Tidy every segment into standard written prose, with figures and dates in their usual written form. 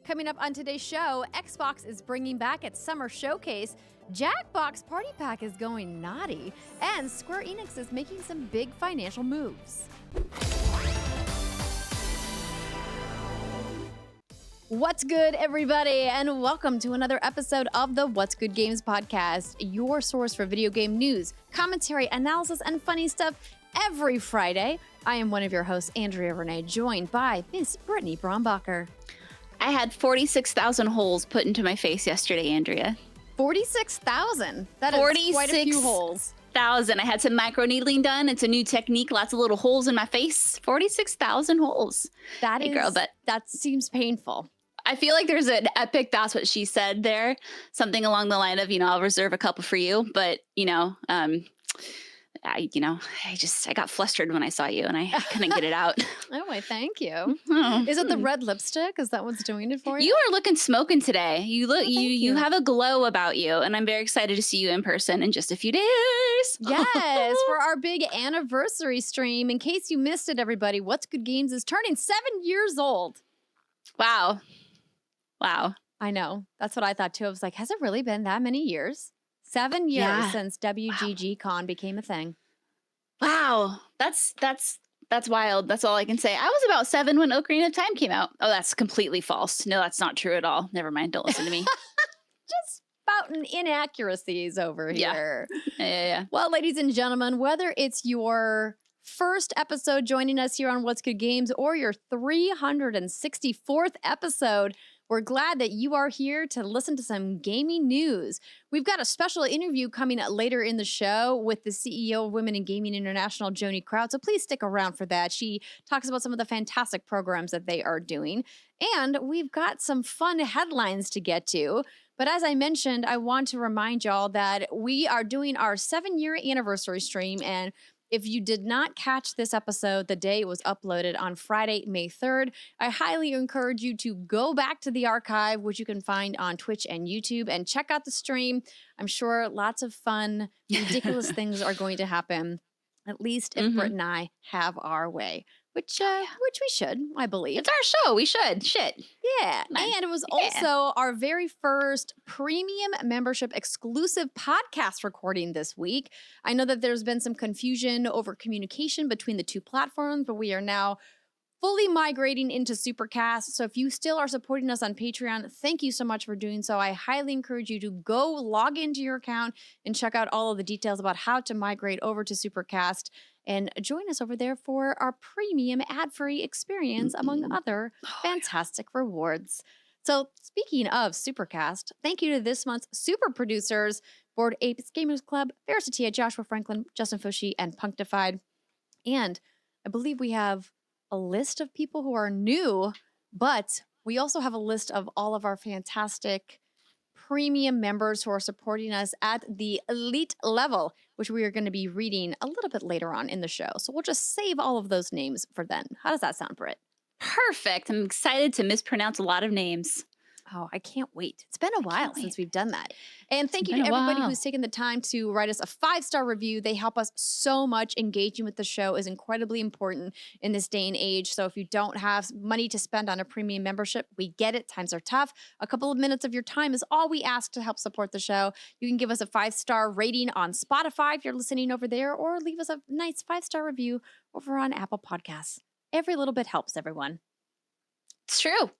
Coming up on today's show, Xbox is bringing back its summer showcase, Jackbox Party Pack is going naughty, and Square Enix is making some big financial moves. What's good, everybody, and welcome to another episode of the What's Good Games podcast, your source for video game news, commentary, analysis, and funny stuff every Friday. I am one of your hosts, Andrea Renee, joined by Miss Brittany Brombacher. I had 46,000 holes put into my face yesterday, Andrea. 46,000? That is quite a few holes. 46,000. I had some microneedling done. It's a new technique. Lots of little holes in my face. 46,000 holes. That hey, is, girl, but that seems painful. I feel like there's an epic, that's what she said there. Something along the line of, I'll reserve a couple for you. But, I got flustered when I saw you and I couldn't get it out. Oh, why, thank you. Is it the red lipstick? Is that what's doing it for you? You are looking smoking today. You look, you have a glow about you, and I'm very excited to see you in person in just a few days. Yes, for our big anniversary stream. In case you missed it, everybody, What's Good Games is turning 7 years old. Wow. I know. That's what I thought too. I was like, has it really been that many years? 7 years since WGG Con became a thing. Wow. That's wild. That's all I can say. I was about 7 when Ocarina of Time came out. Oh, that's completely false. No, that's not true at all. Never mind. Don't listen to me. Just spouting inaccuracies over here. Yeah. Well, ladies and gentlemen, whether it's your first episode joining us here on What's Good Games or your 364th episode, we're glad that you are here to listen to some gaming news. We've got a special interview coming up later in the show with the CEO of Women in Gaming International, Joanie Kraut, so please stick around for that. She talks about some of the fantastic programs that they are doing. And we've got some fun headlines to get to. But as I mentioned, I want to remind y'all that we are doing our 7-year anniversary stream, and if you did not catch this episode the day it was uploaded on Friday, May 3rd, I highly encourage you to go back to the archive, which you can find on Twitch and YouTube, and check out the stream. I'm sure lots of fun, ridiculous things are going to happen, at least if Britt and I have our way, which we should, I believe. It's our show. We should. Shit. Yeah. And it was also our very first premium membership exclusive podcast recording this week. I know that there's been some confusion over communication between the two platforms, but we are now fully migrating into Supercast. So if you still are supporting us on Patreon, thank you so much for doing so. I highly encourage you to go log into your account and check out all of the details about how to migrate over to Supercast and join us over there for our premium ad-free experience, among other fantastic rewards. So speaking of Supercast, thank you to this month's super producers, Board Apes Gamers Club, Faris Attieh, Joshua Franklin, Justin Foshee, and Punkdefied. And I believe we have a list of people who are new, but we also have a list of all of our fantastic premium members who are supporting us at the elite level, which we are going to be reading a little bit later on in the show. So we'll just save all of those names for then. How does that sound, Britt? Perfect. I'm excited to mispronounce a lot of names. Oh, I can't wait. It's been a while since we've done that. And thank you to everybody who's taken the time to write us a 5-star review. They help us so much. Engaging with the show is incredibly important in this day and age. So if you don't have money to spend on a premium membership, we get it. Times are tough. A couple of minutes of your time is all we ask to help support the show. You can give us a 5-star rating on Spotify if you're listening over there, or leave us a nice 5-star review over on Apple Podcasts. Every little bit helps, everyone. It's true.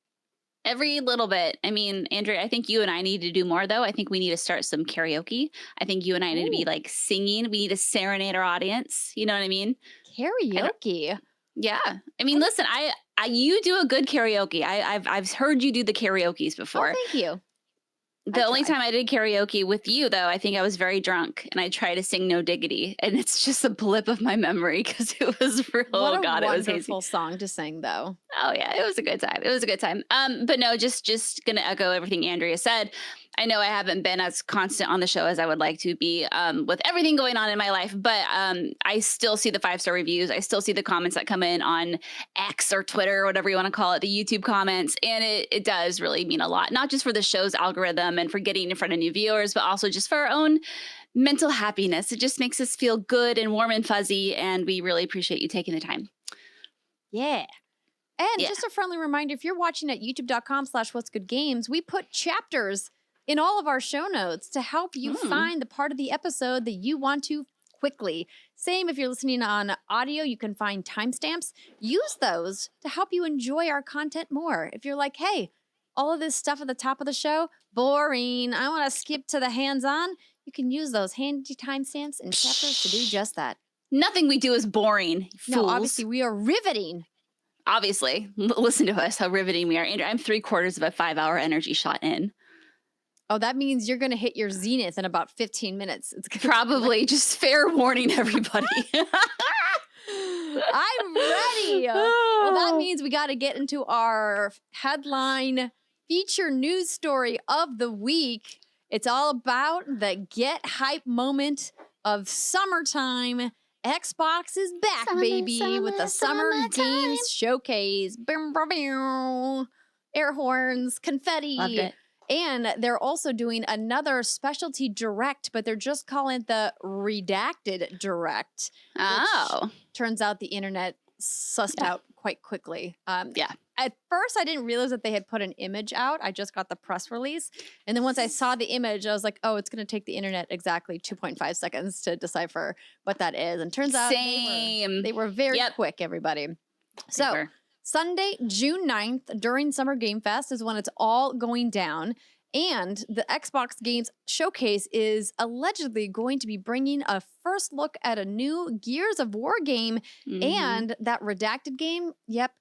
Every little bit. I mean, Andrea, I think you and I need to do more, though. I think we need to start some karaoke. I think you and I need to be like singing. We need to serenade our audience. You know what I mean? Karaoke. Yeah. I mean, listen, you do a good karaoke. I've heard you do the karaoke's before. Oh, thank you. The only time I did karaoke with you, though, I think I was very drunk and I tried to sing No Diggity. And it's just a blip of my memory because it was real. What oh, God, a it was wonderful hazy. song to sing, though. Oh, yeah, it was a good time. It was a good time. But no, just going to echo everything Andrea said. I know I haven't been as constant on the show as I would like to be with everything going on in my life, but I still see the 5-star reviews. I still see the comments that come in on X or Twitter or whatever you want to call it, the YouTube comments. And it does really mean a lot, not just for the show's algorithm and for getting in front of new viewers, but also just for our own mental happiness. It just makes us feel good and warm and fuzzy. And we really appreciate you taking the time. Yeah. And just a friendly reminder, if you're watching at youtube.com/whatsgoodgames, we put chapters in all of our show notes to help you find the part of the episode that you want to quickly. Same if you're listening on audio, you can find timestamps. Use those to help you enjoy our content more. If you're like, hey, all of this stuff at the top of the show, boring, I want to skip to the hands-on, you can use those handy timestamps and chapters to do just that. Nothing we do is boring, No, fools. obviously we are riveting. Obviously. Listen to us, how riveting we are. Andrea, I'm 3/4 of a 5-hour energy shot in. Oh, that means you're going to hit your zenith in about 15 minutes. It's Probably. Just fair warning, everybody. I'm ready. Well, that means we got to get into our headline feature news story of the week. It's all about the get hype moment of summertime. Xbox is back, baby, with the Summer Games Showcase. Boom, boom, boom. Air horns, confetti. Loved it. And they're also doing another specialty direct, but they're just calling it the Redacted Direct. Oh. Turns out the internet sussed out quite quickly. Yeah. At first, I didn't realize that they had put an image out. I just got the press release. And then once I saw the image, I was like, oh, it's going to take the internet exactly 2.5 seconds to decipher what that is. And turns out they were very quick, everybody. So Sunday, June 9th, during Summer Game Fest is when it's all going down. And the Xbox Games Showcase is allegedly going to be bringing a first look at a new Gears of War game. And that redacted game,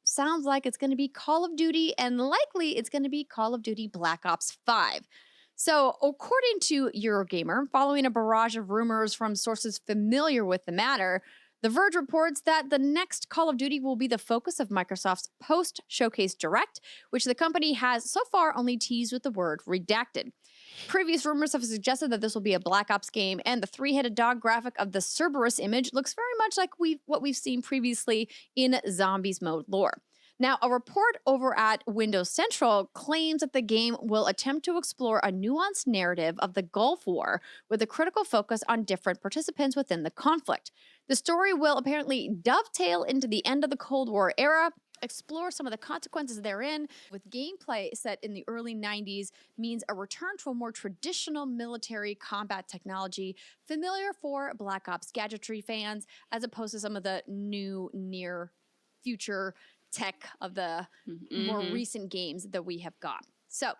sounds like it's going to be Call of Duty, and likely it's going to be Call of Duty Black Ops 5. So according to Eurogamer, following a barrage of rumors from sources familiar with the matter, The Verge reports that the next Call of Duty will be the focus of Microsoft's post-showcase direct, which the company has so far only teased with the word redacted. Previous rumors have suggested that this will be a Black Ops game, and the three-headed dog graphic of the Cerberus image looks very much like what we've seen previously in Zombies mode lore. Now, a report over at Windows Central claims that the game will attempt to explore a nuanced narrative of the Gulf War with a critical focus on different participants within the conflict. The story will apparently dovetail into the end of the Cold War era, explore some of the consequences therein, with gameplay set in the early 90s means a return to a more traditional military combat technology familiar for Black Ops gadgetry fans, as opposed to some of the new near future tech of the more recent games that we have got. So,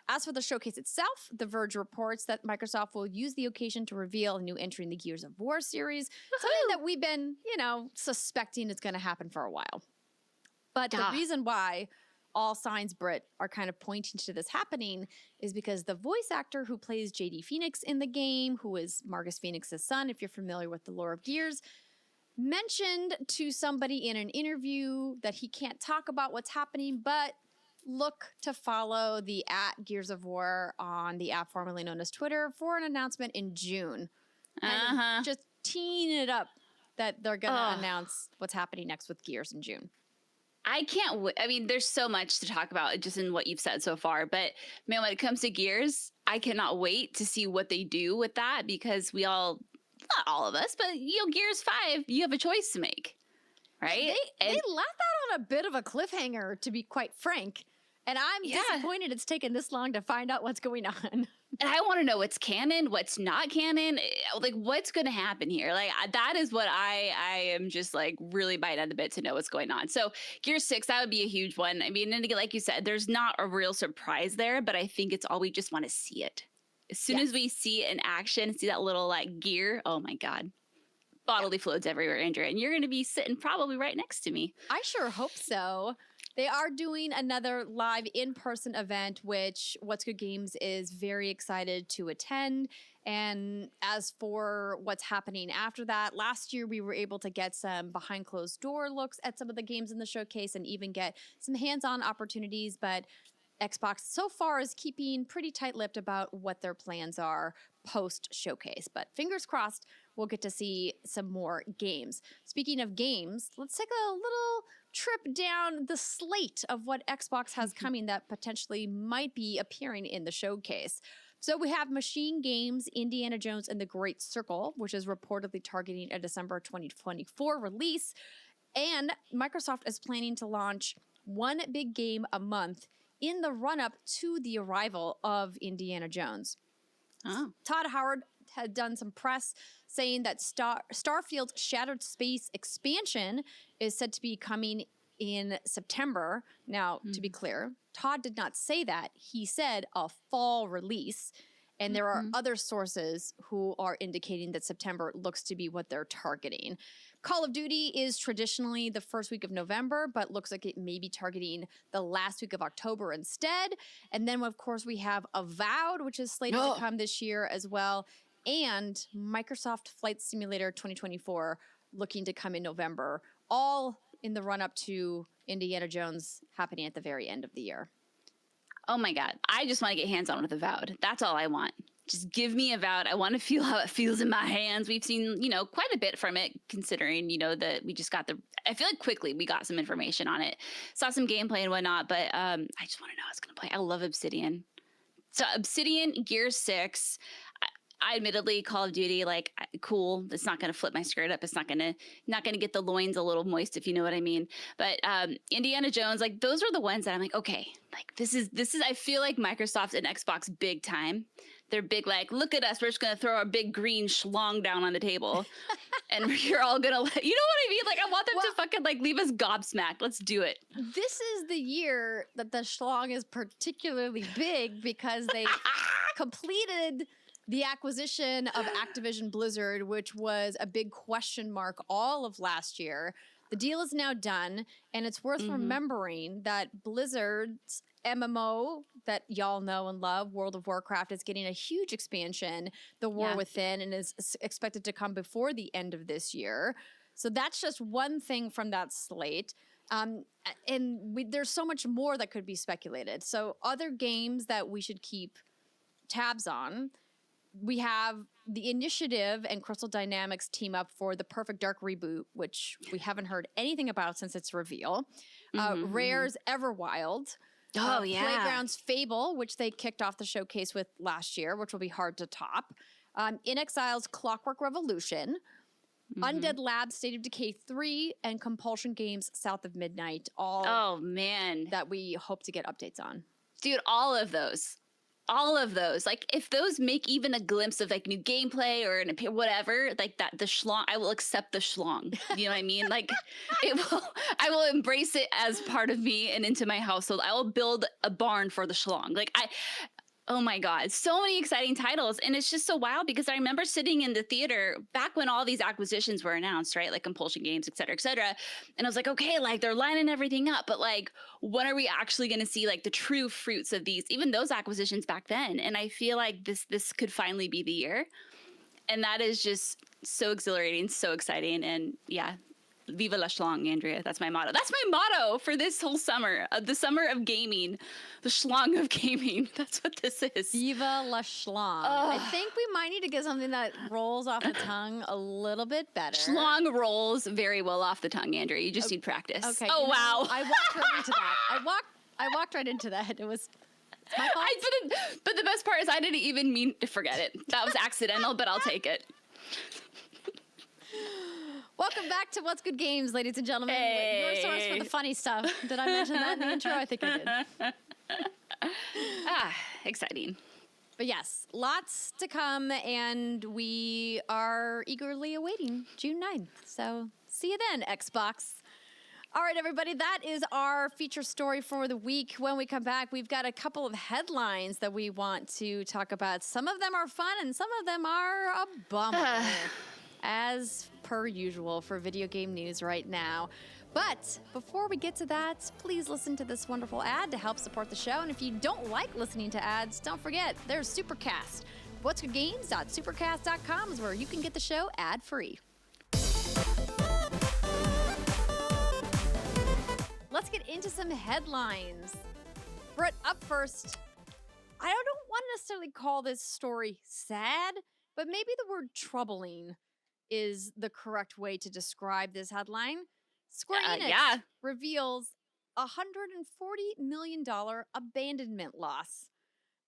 as for the showcase itself, The Verge reports that Microsoft will use the occasion to reveal a new entry in the Gears of War series, something that we've been, suspecting is going to happen for a while. But the reason why all signs, Britt, are kind of pointing to this happening is because the voice actor who plays JD Phoenix in the game, who is Marcus Phoenix's son, if you're familiar with the lore of Gears, mentioned to somebody in an interview that he can't talk about what's happening, but look to follow the @Gears of War on the app formerly known as Twitter for an announcement in June. Just teeing it up that they're going to announce what's happening next with Gears in June. I can't wait. I mean, there's so much to talk about just in what you've said so far. But, man, when it comes to Gears, I cannot wait to see what they do with that, because we all, not all of us, but, Gears 5, you have a choice to make, right? They left that on a bit of a cliffhanger, to be quite frank. And I'm disappointed it's taken this long to find out what's going on. And I want to know what's canon, what's not canon, like what's going to happen here. Like that is what I am just like really biting at the bit to know what's going on. So Gears 6, that would be a huge one. I mean, and like you said, there's not a real surprise there, but I think it's all we just want to see it. As soon as we see it in action, see that little like gear, oh my God. Bodily fluids everywhere, Andrea. And you're going to be sitting probably right next to me. I sure hope so. They are doing another live in-person event, which What's Good Games is very excited to attend. And as for what's happening after that, last year we were able to get some behind closed door looks at some of the games in the showcase and even get some hands-on opportunities. But Xbox so far is keeping pretty tight-lipped about what their plans are post-showcase. But fingers crossed, we'll get to see some more games. Speaking of games, let's take a little trip down the slate of what Xbox has coming that potentially might be appearing in the showcase. So we have Machine Games' Indiana Jones and the Great Circle, which is reportedly targeting a December 2024 release. And Microsoft is planning to launch one big game a month in the run-up to the arrival of Indiana Jones. Oh. Todd Howard had done some press saying that Starfield Shattered Space expansion is said to be coming in September. Now, to be clear, Todd did not say that. He said a fall release. And there are other sources who are indicating that September looks to be what they're targeting. Call of Duty is traditionally the first week of November, but looks like it may be targeting the last week of October instead. And then, of course, we have Avowed, which is slated to come this year as well. And Microsoft Flight Simulator 2024 looking to come in November, all in the run-up to Indiana Jones happening at the very end of the year. Oh my God. I just want to get hands-on with Avowed. That's all I want. Just give me Avowed. I want to feel how it feels in my hands. We've seen, quite a bit from it, considering, that we just got I feel like quickly we got some information on it. Saw some gameplay and whatnot, but I just want to know how it's going to play. I love Obsidian. So Obsidian, Gear 6, I admittedly, Call of Duty, cool. It's not going to flip my skirt up. It's not going to get the loins a little moist, if you know what I mean. But Indiana Jones, those are the ones that I'm like, okay, this is. I feel like Microsoft and Xbox big time. They're big, look at us. We're just going to throw our big green schlong down on the table, and you're all going to, you know what I mean? I want them to fucking leave us gobsmacked. Let's do it. This is the year that the schlong is particularly big because they completed the acquisition of Activision Blizzard, which was a big question mark all of last year. The deal is now done, and it's worth remembering that Blizzard's MMO that y'all know and love, World of Warcraft, is getting a huge expansion, The War Within, and is expected to come before the end of this year. So that's just one thing from that slate. There's so much more that could be speculated. So other games that we should keep tabs on, we have the Initiative and Crystal Dynamics team up for the Perfect Dark reboot, which we haven't heard anything about since its reveal. Rare's Everwild. Playground's Fable, which they kicked off the showcase with last year, which will be hard to top. In Exile's Clockwork Revolution. Undead Labs State of Decay 3, and Compulsion Games South of Midnight. All that we hope to get updates on. Dude, all of those. If those make even a glimpse of new gameplay or whatever, that the schlong, I will accept the schlong. You know what I mean? I will embrace it as part of me and into my household. I will build a barn for the schlong. Oh my God, so many exciting titles. And it's just so wild because I remember sitting in the theater back when all these acquisitions were announced, right? Compulsion Games, et cetera, et cetera. And I was like, okay, they're lining everything up. But when are we actually going to see the true fruits of even those acquisitions back then? And I feel like this could finally be the year. And that is just so exhilarating, so exciting. And yeah, Viva la schlong, Andrea. That's my motto. That's my motto for this whole summer, the summer of gaming, the schlong of gaming. That's what this is. Viva la schlong. I think we might need to get something that rolls off the tongue a little bit better. Schlong rolls very well off the tongue, Andrea. You just need practice. Okay. Oh, wow. I walked right into that. I walked right into that. It's my fault. But the best part is I didn't even mean to forget it. That was accidental, but I'll take it. Welcome back to What's Good Games, ladies and gentlemen. Hey. Your source for the funny stuff. Did I mention that in the intro? I think I did. Exciting. But yes, lots to come, and we are eagerly awaiting June 9th. So see you then, Xbox. All right, everybody, that is our feature story for the week. When we come back, we've got a couple of headlines that we want to talk about. Some of them are fun, and some of them are a bummer. As per usual for video game news right now. But before we get to that, please listen to this wonderful ad to help support the show. And if you don't like listening to ads, don't forget, there's Supercast. whatsgoodgames.supercast.com is where you can get the show ad-free. Let's get into some headlines. Britt, up first. I don't want to necessarily call this story sad, but maybe the word troubling is the correct way to describe this headline. Square Enix reveals $140 million abandonment loss.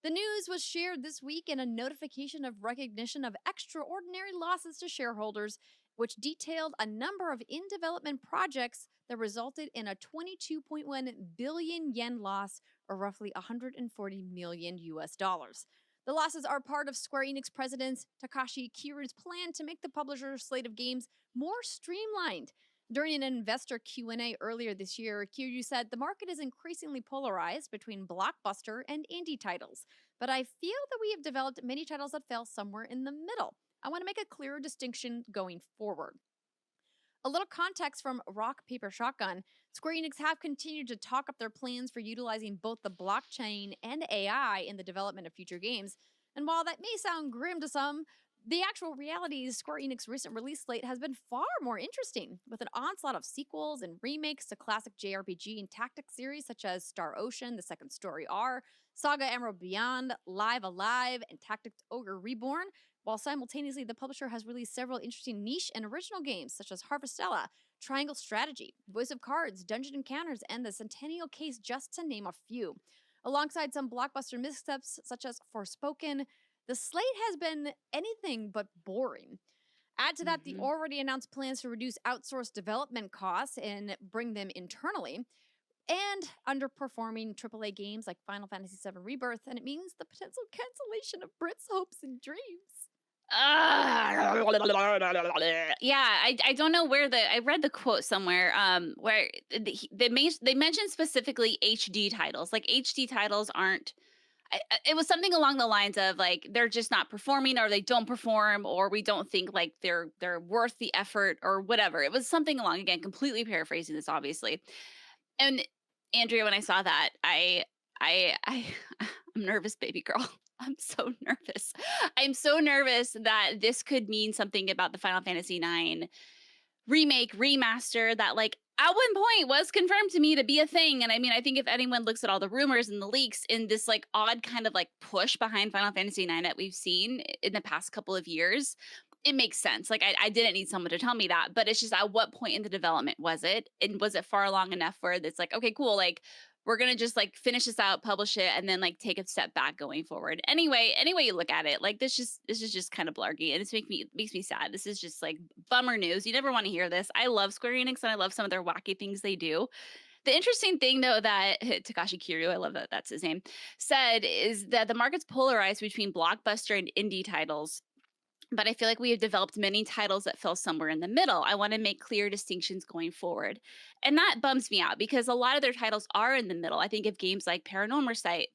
The news was shared this week in a notification of recognition of extraordinary losses to shareholders which detailed a number of in-development projects that resulted in a 22.1 billion yen loss, or roughly 140 million US dollars. The losses are part of Square Enix president Takashi Kiryu's plan to make the publisher's slate of games more streamlined. During an investor Q&A earlier this year, Kiryu said the market is increasingly polarized between blockbuster and indie titles, but I feel that we have developed many titles that fell somewhere in the middle. I want to make a clearer distinction going forward. A little context from Rock, Paper, Shotgun. Square Enix have continued to talk up their plans for utilizing both the blockchain and AI in the development of future games. And while that may sound grim to some, the actual reality is Square Enix's recent release slate has been far more interesting, with an onslaught of sequels and remakes to classic JRPG and tactics series such as Star Ocean, The Second Story R, Saga Emerald Beyond, Live Alive, and Tactics Ogre Reborn, while simultaneously the publisher has released several interesting niche and original games such as Harvestella, Triangle Strategy, Voice of Cards, Dungeon Encounters, and The Centennial Case, just to name a few. Alongside some blockbuster missteps such as Forspoken, the slate has been anything but boring. Add to that the already announced plans to reduce outsourced development costs and bring them internally, and underperforming AAA games like Final Fantasy VII Rebirth, and it means the potential cancellation of Brit's hopes and dreams. Yeah, I don't know where I read the quote somewhere where they mentioned specifically HD titles. Like HD titles aren't. It was something along the lines of like they're just not performing, or they don't perform, or we don't think like they're worth the effort, or whatever. It was something along, again, completely paraphrasing this, obviously. And Andrea, when I saw that, I'm nervous, baby girl. I'm so nervous. I'm so nervous that this could mean something about the Final Fantasy IX remake, remaster that like at one point was confirmed to me to be a thing. And I mean, I think if anyone looks at all the rumors and the leaks in this like odd kind of like push behind Final Fantasy IX that we've seen in the past couple of years, it makes sense. Like I didn't need someone to tell me that, but it's just at what point in the development was it? And was it far along enough where it's like, okay, cool. Like we're going to just like finish this out, publish it, and then like take a step back going forward. Anyway you look at it, like this is just kind of blargy, and it makes me sad. This is just like bummer news. You never want to hear this. I love Square Enix and I love some of their wacky things they do. The interesting thing, though, that Takashi Kiryu, I love that that's his name, said is that the market's polarized between blockbuster and indie titles. But I feel like we have developed many titles that fell somewhere in the middle. I want to make clear distinctions going forward. And that bums me out because a lot of their titles are in the middle. I think of games like Paranormal Sight,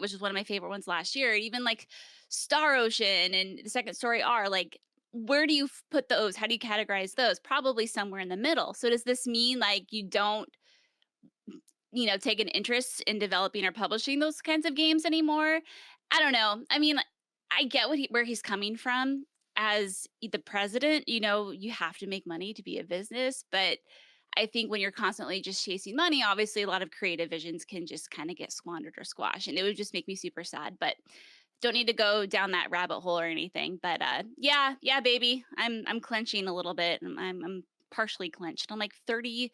which is one of my favorite ones last year, even like Star Ocean and The Second Story R. Like, where do you put those? How do you categorize those? Probably somewhere in the middle. So does this mean like you don't, take an interest in developing or publishing those kinds of games anymore? I don't know. I mean, I get where he's coming from as the president. You have to make money to be a business, but I think when you're constantly just chasing money, obviously a lot of creative visions can just kind of get squandered or squashed, and it would just make me super sad. But don't need to go down that rabbit hole or anything. But yeah, baby, I'm clenching a little bit. I'm partially clenched. I'm like 39%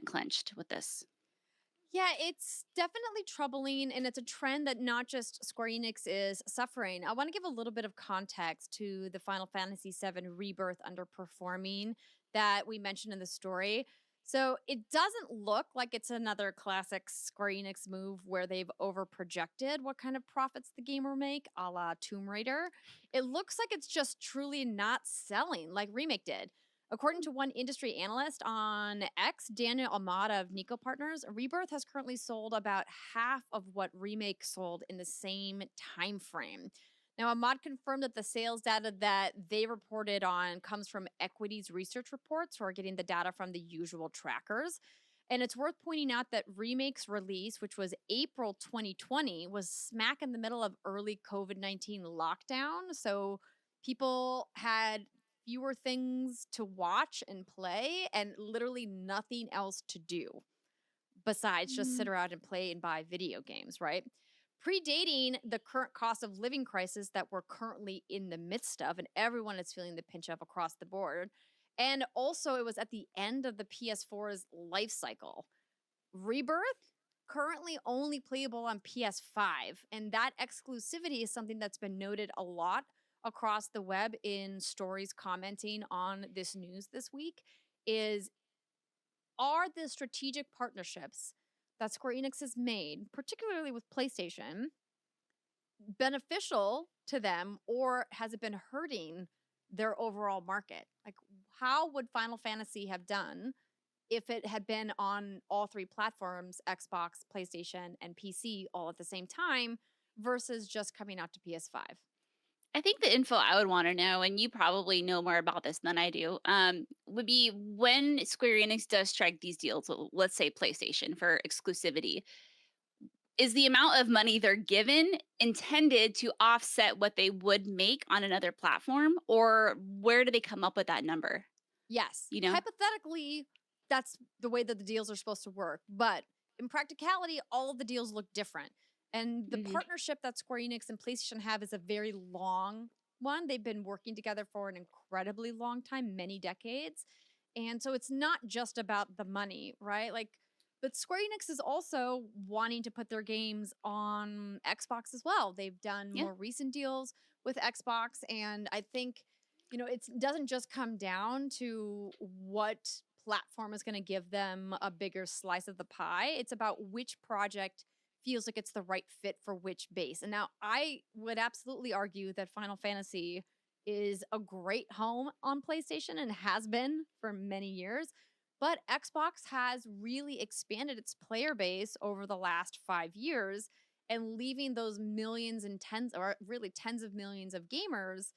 clenched with this. Yeah, it's definitely troubling, and it's a trend that not just Square Enix is suffering. I want to give a little bit of context to the Final Fantasy VII Rebirth underperforming that we mentioned in the story. So it doesn't look like it's another classic Square Enix move where they've overprojected what kind of profits the game will make, a la Tomb Raider. It looks like it's just truly not selling like Remake did. According to one industry analyst on X, Daniel Amada of Nico Partners, Rebirth has currently sold about half of what Remake sold in the same time frame. Now, Ahmad confirmed that the sales data that they reported on comes from Equity's research reports, who are getting the data from the usual trackers. And it's worth pointing out that Remake's release, which was April 2020, was smack in the middle of early COVID-19 lockdown. So people had fewer things to watch and play and literally nothing else to do besides just sit around and play and buy video games, right? Predating the current cost of living crisis that we're currently in the midst of, and everyone is feeling the pinch of across the board. And also, it was at the end of the PS4's life cycle. Rebirth, currently only playable on PS5, and that exclusivity is something that's been noted a lot across the web in stories commenting on this news this week is, are the strategic partnerships that Square Enix has made, particularly with PlayStation, beneficial to them, or has it been hurting their overall market? Like, how would Final Fantasy have done if it had been on all three platforms, Xbox, PlayStation, and PC, all at the same time, versus just coming out to PS5? I think the info I would want to know, and you probably know more about this than I do, would be when Square Enix does strike these deals, let's say PlayStation for exclusivity, is the amount of money they're given intended to offset what they would make on another platform, or where do they come up with that number? Yes. You know? Hypothetically, that's the way that the deals are supposed to work. But in practicality, all of the deals look different. And the Mhm. partnership that Square Enix and PlayStation have is a very long one. They've been working together for an incredibly long time, many decades. And so it's not just about the money, right? Like, but Square Enix is also wanting to put their games on Xbox as well. They've done Yeah. more recent deals with Xbox. And I think, it doesn't just come down to what platform is going to give them a bigger slice of the pie. It's about which project feels like it's the right fit for which base. And now I would absolutely argue that Final Fantasy is a great home on PlayStation and has been for many years. But Xbox has really expanded its player base over the last 5 years, and leaving those millions and tens, or really tens of millions of gamers,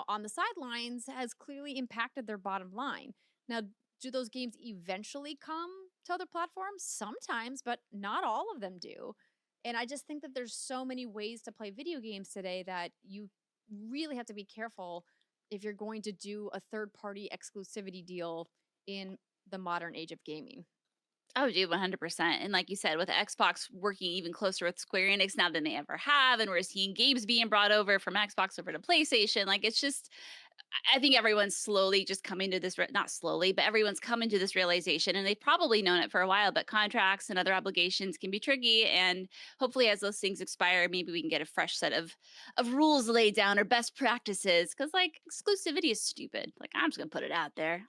on the sidelines has clearly impacted their bottom line. Now, do those games eventually come to other platforms? Sometimes, but not all of them do. And I just think that there's so many ways to play video games today that you really have to be careful if you're going to do a third-party exclusivity deal in the modern age of gaming. Oh, dude, 100%. And like you said, with Xbox working even closer with Square Enix now than they ever have, and we're seeing games being brought over from Xbox over to PlayStation, like it's just, I think everyone's slowly just coming to this, not slowly, but everyone's coming to this realization, and they've probably known it for a while, but contracts and other obligations can be tricky. And hopefully as those things expire, maybe we can get a fresh set of rules laid down or best practices. Cause like exclusivity is stupid. Like I'm just gonna put it out there.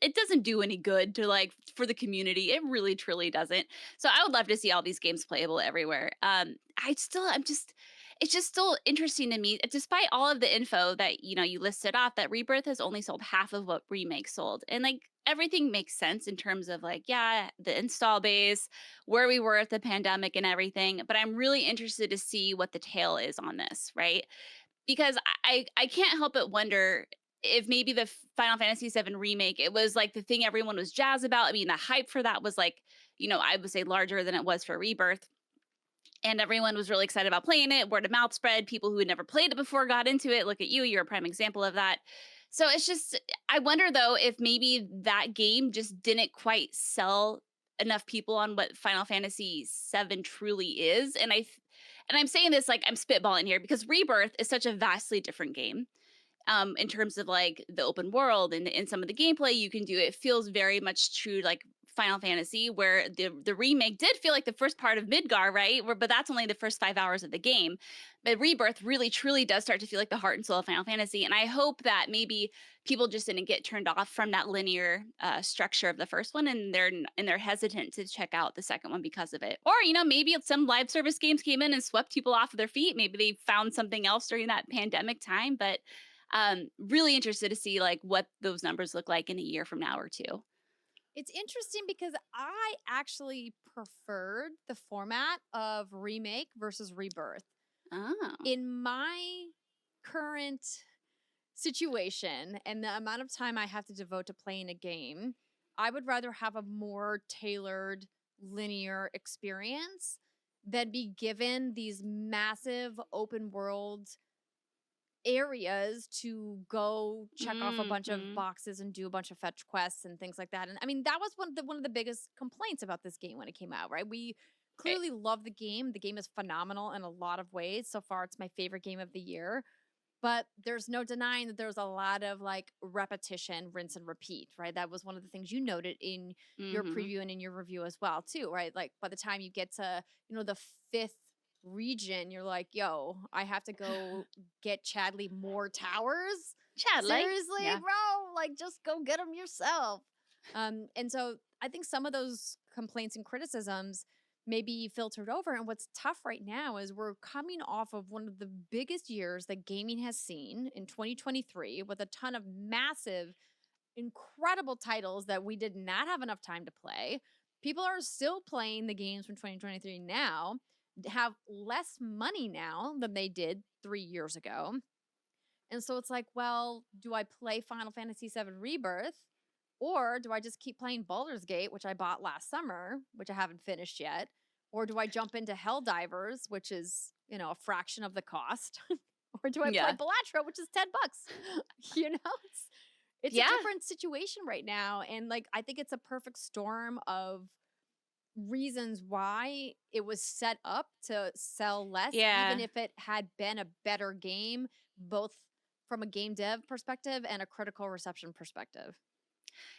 It doesn't do any good to like for the community. It really truly doesn't. So I would love to see all these games playable everywhere. It's just still interesting to me, despite all of the info that you listed off, that Rebirth has only sold half of what Remake sold, and like everything makes sense in terms of like, yeah, the install base, where we were at the pandemic and everything. But I'm really interested to see what the tail is on this, right? Because I can't help but wonder if maybe the Final Fantasy VII remake, it was like the thing everyone was jazzed about. I mean, the hype for that was like, I would say larger than it was for Rebirth, and everyone was really excited about playing it. Word of mouth spread. People who had never played it before got into it. Look at you. You're a prime example of that. So it's just, I wonder though, if maybe that game just didn't quite sell enough people on what Final Fantasy VII truly is. And I'm saying this like I'm spitballing here because Rebirth is such a vastly different game. In terms of like the open world and some of the gameplay you can do, it feels very much true like Final Fantasy, where the remake did feel like the first part of Midgar, right? But that's only the first 5 hours of the game. But Rebirth really truly does start to feel like the heart and soul of Final Fantasy, and I hope that maybe people just didn't get turned off from that linear structure of the first one, and they're hesitant to check out the second one because of it. Or maybe some live service games came in and swept people off of their feet. Maybe they found something else during that pandemic time, but really interested to see like what those numbers look like in a year from now or two. It's interesting because I actually preferred the format of Remake versus Rebirth. Oh. In my current situation and the amount of time I have to devote to playing a game, I would rather have a more tailored, linear experience than be given these massive open world areas to go check off a bunch of Mhm. boxes and do a bunch of fetch quests and things like that. And I mean, that was one of the biggest complaints about this game when it came out, right? We Right. clearly love the game. The game is phenomenal in a lot of ways. So far, it's my favorite game of the year. But there's no denying that there's a lot of like repetition, rinse and repeat, right? That was one of the things you noted in your Mhm. preview and in your review as well, too, right? Like by the time you get to, the fifth region, you're like, yo, I have to go get Chadley more towers. Chadley. Seriously, Yeah. bro, like just go get them yourself. And so I think some of those complaints and criticisms may be filtered over. And what's tough right now is we're coming off of one of the biggest years that gaming has seen in 2023 with a ton of massive, incredible titles that we did not have enough time to play. People are still playing the games from 2023 now, have less money now than they did 3 years ago. And so it's like, well, do I play Final Fantasy VII Rebirth? Or do I just keep playing Baldur's Gate, which I bought last summer, which I haven't finished yet? Or do I jump into Helldivers, which is, a fraction of the cost? Or do I play Yeah. Balatro, which is $10? It's Yeah. a different situation right now. And like, I think it's a perfect storm of reasons why it was set up to sell less, Yeah. even if it had been a better game, both from a game dev perspective and a critical reception perspective.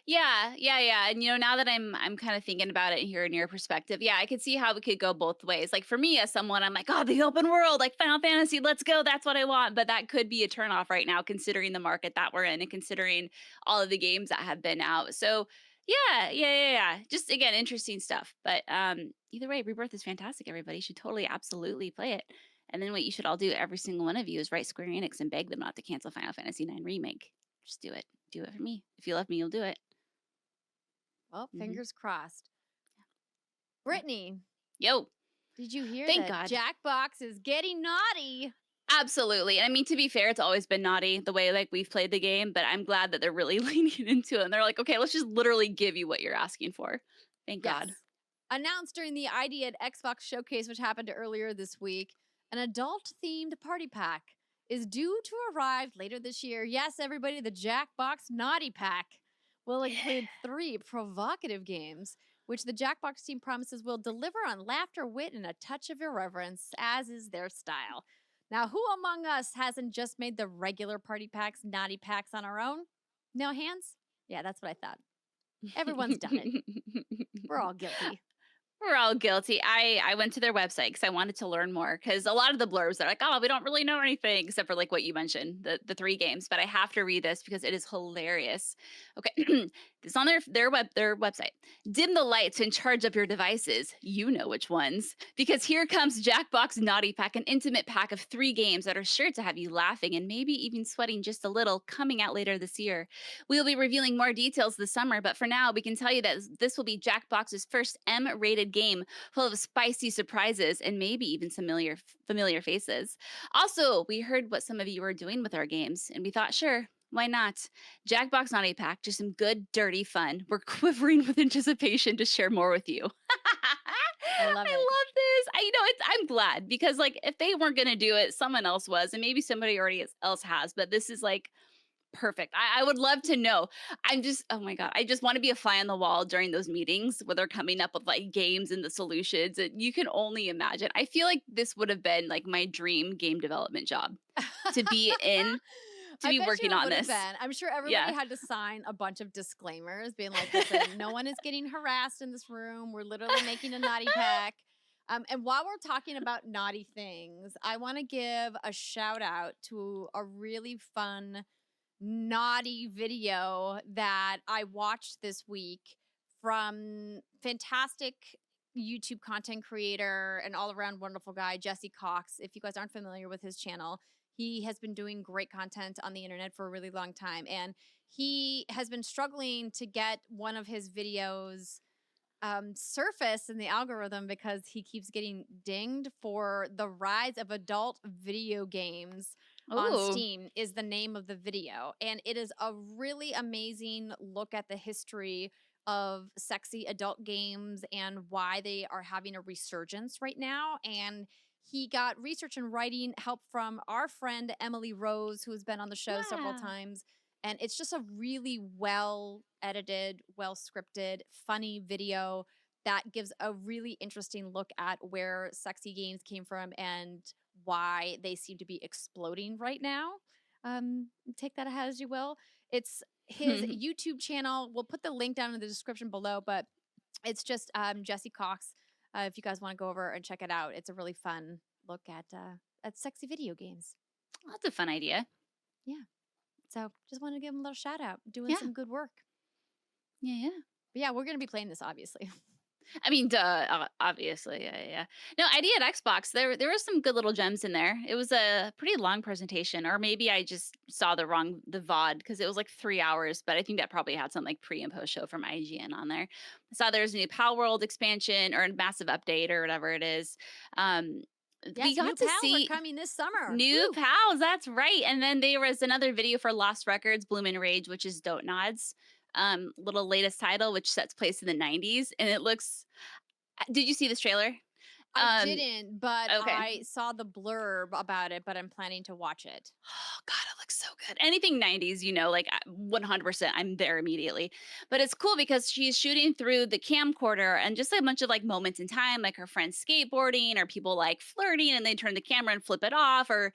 Yeah. And now that I'm kind of thinking about it and hearing your perspective, I could see how it could go both ways. Like for me as someone, I'm like, oh, the open world, like Final Fantasy, let's go. That's what I want. But that could be a turnoff right now, considering the market that we're in and considering all of the games that have been out. So yeah. Just again, interesting stuff. But either way, Rebirth is fantastic. Everybody should totally, absolutely play it. And then what you should all do, every single one of you, is write Square Enix and beg them not to cancel Final Fantasy IX Remake. Just do it. Do it for me. If you love me, you'll do it. Well, fingers crossed. Brittany. Yo. Did you hear Thank that God. Jackbox is getting naughty? Absolutely. And I mean, to be fair, it's always been naughty the way like we've played the game, but I'm glad that they're really leaning into it. And they're like, okay, let's just literally give you what you're asking for. Thank God. Announced during the ID at Xbox Showcase, which happened earlier this week, an adult-themed party pack is due to arrive later this year. Yes, everybody, the Jackbox Naughty Pack will include 3 provocative games, which the Jackbox team promises will deliver on laughter, wit, and a touch of irreverence, as is their style. Now, who among us hasn't just made the regular party packs, naughty packs on our own? No hands? Yeah, that's what I thought. Everyone's done it. We're all guilty. We're all guilty. I went to their website because I wanted to learn more, because a lot of the blurbs are like, oh, we don't really know anything except for like what you mentioned, the 3 games. But I have to read this because it is hilarious. Okay, it's on their website. Dim the lights and charge up your devices. You know which ones. Because here comes Jackbox Naughty Pack, an intimate pack of 3 games that are sure to have you laughing and maybe even sweating just a little, coming out later this year. We'll be revealing more details this summer, but for now, we can tell you that this will be Jackbox's first M-rated game full of spicy surprises and maybe even some familiar faces. Also, we heard what some of you were doing with our games, and we thought, sure, why not? Jackbox Naughty Pack, just some good, dirty fun. We're quivering with anticipation to share more with you. I love this. I'm glad, because like if they weren't gonna do it, someone else was, and maybe somebody already else has. But this is like perfect. I would love to know. Oh my God, I just want to be a fly on the wall during those meetings where they're coming up with like games and the solutions. And you can only imagine. I feel like this would have been like my dream game development job, to be in. To be working on this. I'm sure everybody had to sign a bunch of disclaimers being like, listen, no one is getting harassed in this room. We're literally making a naughty pack. And while we're talking about naughty things, I want to give a shout out to a really fun naughty video that I watched this week from fantastic YouTube content creator and all around wonderful guy, Jesse Cox. If you guys aren't familiar with his channel, he has been doing great content on the internet for a really long time. And he has been struggling to get one of his videos surface in the algorithm because he keeps getting dinged for the rise of adult video games on Steam is the name of the video. And it is a really amazing look at the history of sexy adult games and why they are having a resurgence right now. And he got research and writing help from our friend Emily Rose, who has been on the show several times. And it's just a really well edited, well scripted, funny video that gives a really interesting look at where sexy games came from and why they seem to be exploding right now. Take that as you will. It's his YouTube channel. We'll put the link down in the description below, but it's just Jesse Cox. If you guys want to go over and check it out, it's a really fun look at sexy video games. That's a fun idea. Yeah. So just want to give them a little shout out, doing some good work. Yeah. But yeah, we're going to be playing this, obviously. I mean, duh, obviously, yeah. No, ID at Xbox, there were some good little gems in there. It was a pretty long presentation, or maybe I just saw the VOD, because it was like 3 hours, but I think that probably had some like pre and post show from IGN on there. I saw there's a new Pal World expansion or a massive update or whatever it is. Yes, we got new to pals see are coming this summer. new pals, that's right. And then there was another video for Lost Records, Bloom and Rage, which is Don't Nods. Little latest title, which sets place in the 90s, and it looks. Did you see this trailer? I didn't, but okay. I saw the blurb about it, but I'm planning to watch it. Oh God, it looks so good. Anything 90s, like 100%, I'm there immediately. But it's cool because she's shooting through the camcorder and just a bunch of like moments in time, like her friends skateboarding or people like flirting and they turn the camera and flip it off, or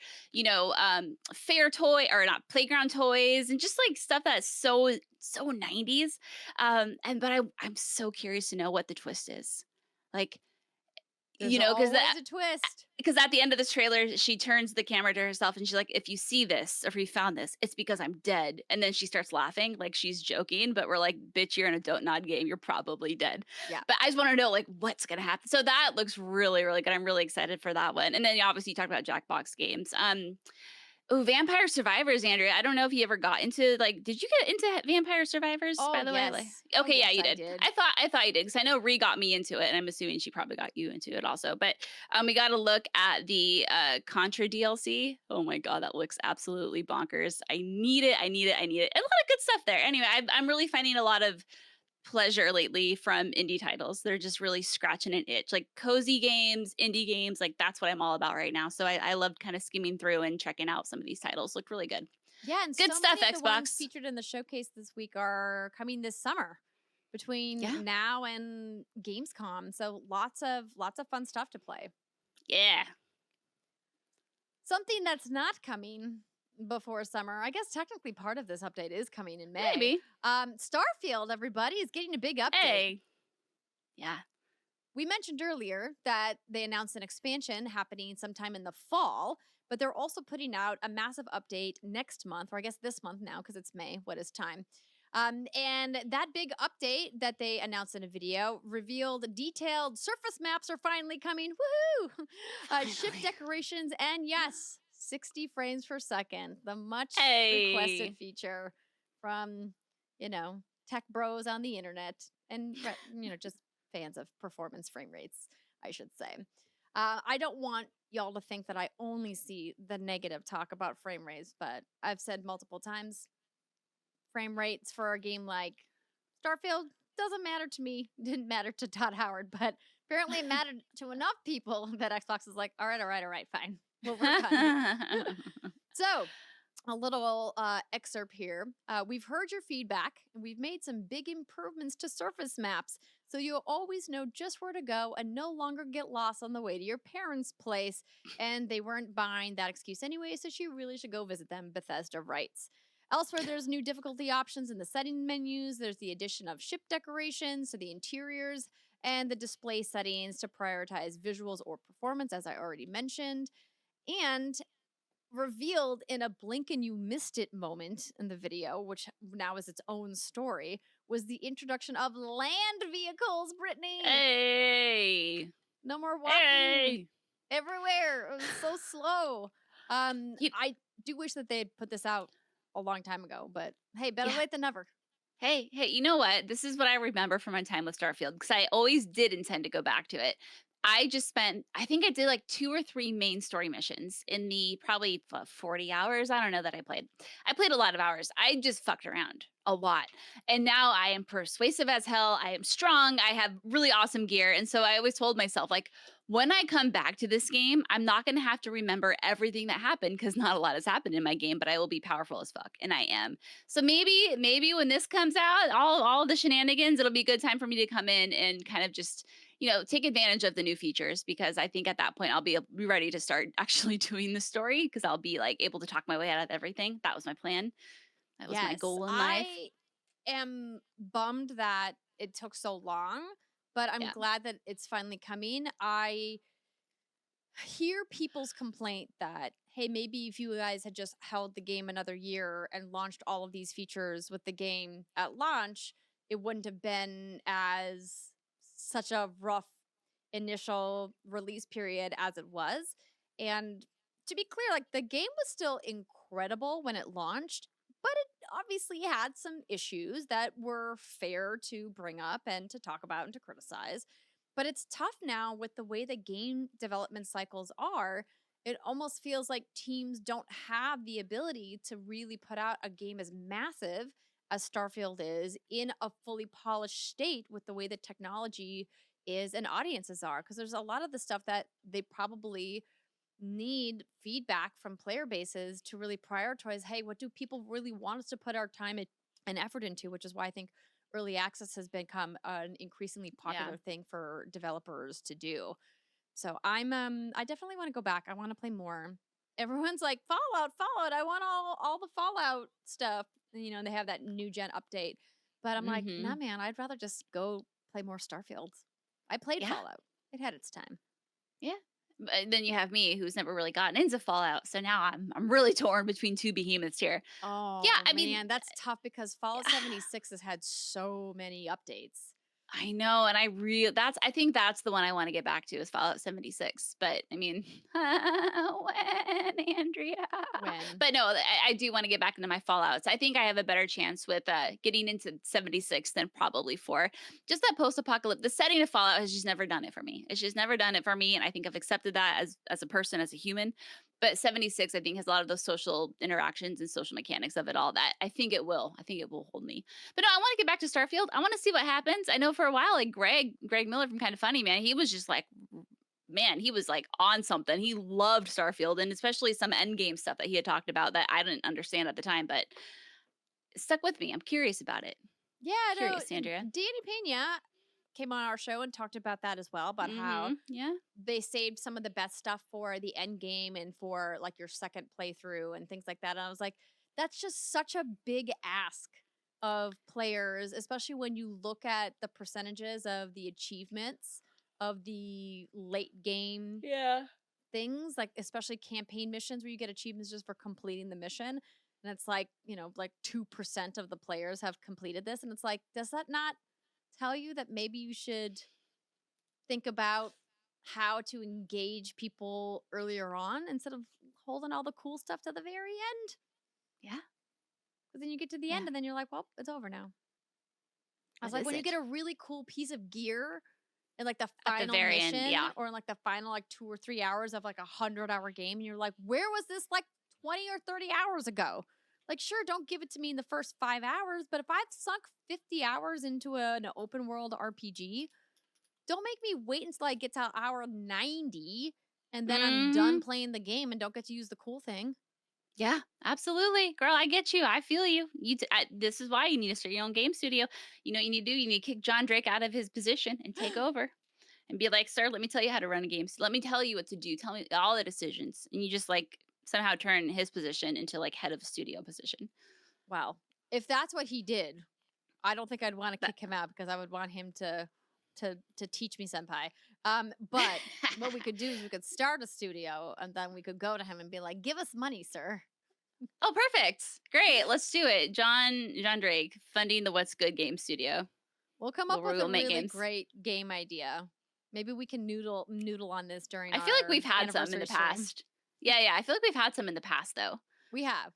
fair toy or not playground toys, and just like stuff that's so 90s. But I'm so curious to know what the twist is. Like, There's because always a twist. Because at the end of this trailer, she turns the camera to herself and she's like, if you see this or if you found this, it's because I'm dead. And then she starts laughing like she's joking, but we're like, bitch, you're in a Don't Nod game. You're probably dead. Yeah. But I just want to know like what's going to happen. So that looks really, really good. I'm really excited for that one. And then obviously you talked about Jackbox games. Vampire Survivors, Andrea. I don't know if you ever got into did you get into Vampire Survivors? Oh, by the yes. way, okay, yes, yeah, you did. I thought you did, because I know Ree got me into it, and I'm assuming she probably got you into it also. But we got to look at the Contra DLC. Oh my God, that looks absolutely bonkers. I need it. And a lot of good stuff there. Anyway, I'm really finding a lot of pleasure lately from indie titles. They're just really scratching an itch, like cozy games, indie games. Like that's what I'm all about right now. So I loved kind of skimming through and checking out some of these titles. Look really good. Yeah, and good so stuff. many of Xbox the ones featured in the showcase this week are coming this summer, between now and Gamescom. So lots of fun stuff to play. Yeah. Something that's not coming before summer, I guess technically part of this update is coming in May. Maybe. Starfield, everybody, is getting a big update. Hey. Yeah. We mentioned earlier that they announced an expansion happening sometime in the fall, but they're also putting out a massive update next month, or I guess this month now, because it's May. What is time? And that big update that they announced in a video revealed detailed surface maps are finally coming. Woohoo! Ship decorations, and yes, 60 frames per second, the much requested feature from, tech bros on the internet and, just fans of performance frame rates, I should say. I don't want y'all to think that I only see the negative talk about frame rates, but I've said multiple times, frame rates for a game like Starfield doesn't matter to me. Didn't matter to Todd Howard, but apparently it mattered to enough people that Xbox is like, all right, fine. We'll work on it. So, a little excerpt here. We've heard your feedback, and we've made some big improvements to surface maps, so you'll always know just where to go and no longer get lost on the way to your parents' place. And they weren't buying that excuse anyway, so she really should go visit them, Bethesda writes. Elsewhere, there's new difficulty options in the setting menus. There's the addition of ship decorations to the interiors and the display settings to prioritize visuals or performance, as I already mentioned. And revealed in a blink and you missed it moment in the video, which now is its own story, was the introduction of land vehicles, Brittany. Hey! No more walking everywhere. It was so slow. I do wish that they had put this out a long time ago, but hey, better late than never. Hey, you know what? This is what I remember from my time with Starfield, because I always did intend to go back to it. I just spent, I think I did like 2 or 3 main story missions in the probably 40 hours. I don't know that I played. I played a lot of hours. I just fucked around a lot. And now I am persuasive as hell. I am strong. I have really awesome gear. And so I always told myself, like, when I come back to this game, I'm not going to have to remember everything that happened, because not a lot has happened in my game, but I will be powerful as fuck. And I am. So maybe when this comes out, all the shenanigans, it'll be a good time for me to come in and kind of just, take advantage of the new features, because I think at that point I'll be ready to start actually doing the story, because I'll be like able to talk my way out of everything. That was my plan. That was my goal in life. I am bummed that it took so long, but I'm glad that it's finally coming. I hear people's complaint that, hey, maybe if you guys had just held the game another year and launched all of these features with the game at launch, it wouldn't have been as such a rough initial release period as it was. And to be clear, like the game was still incredible when it launched, but it obviously had some issues that were fair to bring up and to talk about and to criticize. But it's tough now with the way the game development cycles are. It almost feels like teams don't have the ability to really put out a game as massive as Starfield is in a fully polished state with the way the technology is and audiences are. Because there's a lot of the stuff that they probably need feedback from player bases to really prioritize, hey, what do people really want us to put our time and effort into, which is why I think early access has become an increasingly popular thing for developers to do. So I definitely want to go back. I want to play more. Everyone's like, Fallout, I want all the Fallout stuff. You know, and they have that new gen update. But I'm like, nah, man, I'd rather just go play more Starfield. I played Fallout. It had its time. Yeah. But then you have me, who's never really gotten into Fallout, so now I'm really torn between two behemoths here. Oh, yeah, I man, mean, that's tough because Fallout 76 has had so many updates. I know, and I think that's the one I want to get back to is Fallout 76. But I mean, when, Andrea? When? But no, I do want to get back into my Fallouts. I think I have a better chance with getting into 76 than probably 4. Just that post-apocalypse, the setting of Fallout has just never done it for me. It's just never done it for me, and I think I've accepted that as a person, as a human. But 76, I think, has a lot of those social interactions and social mechanics of it all that I think it will. I think it will hold me. But no, I want to get back to Starfield. I want to see what happens. I know for a while, like Greg Miller from Kind of Funny, man, he was just like, man, he was like on something. He loved Starfield, and especially some endgame stuff that he had talked about that I didn't understand at the time, but it stuck with me. I'm curious about it. Yeah, Curious, Andrea. Danny Pena came on our show and talked about that as well, about how they saved some of the best stuff for the end game and for like your second playthrough and things like that. And I was like, that's just such a big ask of players, especially when you look at the percentages of the achievements of the late game things, like especially campaign missions where you get achievements just for completing the mission. And it's like, you know, like 2% of the players have completed this. And it's like, does that not tell you that maybe you should think about how to engage people earlier on instead of holding all the cool stuff to the very end? Yeah. Because then you get to the end and then you're like, well, it's over now. I was like, when you get a really cool piece of gear in like the final mission or in like the final like 2 or 3 hours of like 100-hour game, and you're like, where was this like 20 or 30 hours ago? Like, sure, don't give it to me in the first 5 hours, but if I've sunk 50 hours into an open world RPG, don't make me wait until I get to hour 90 and then I'm done playing the game and don't get to use the cool thing. Yeah, absolutely. Girl, I get you. I feel you. This is why you need to start your own game studio. You know what you need to do? You need to kick John Drake out of his position and take over and be like, sir, let me tell you how to run a game. Let me tell you what to do. Tell me all the decisions. And you just like somehow turn his position into like head of a studio position. Wow. If that's what he did, I don't think I'd want to kick him out because I would want him to teach me, senpai. But what we could do is we could start a studio and then we could go to him and be like, give us money, sir. Oh, perfect. Great. Let's do it. John Drake funding the What's Good game studio. We'll come up with a really great game idea. Maybe we can noodle on this during I feel like we've had some in the past. Yeah. I feel like we've had some in the past, though. We have.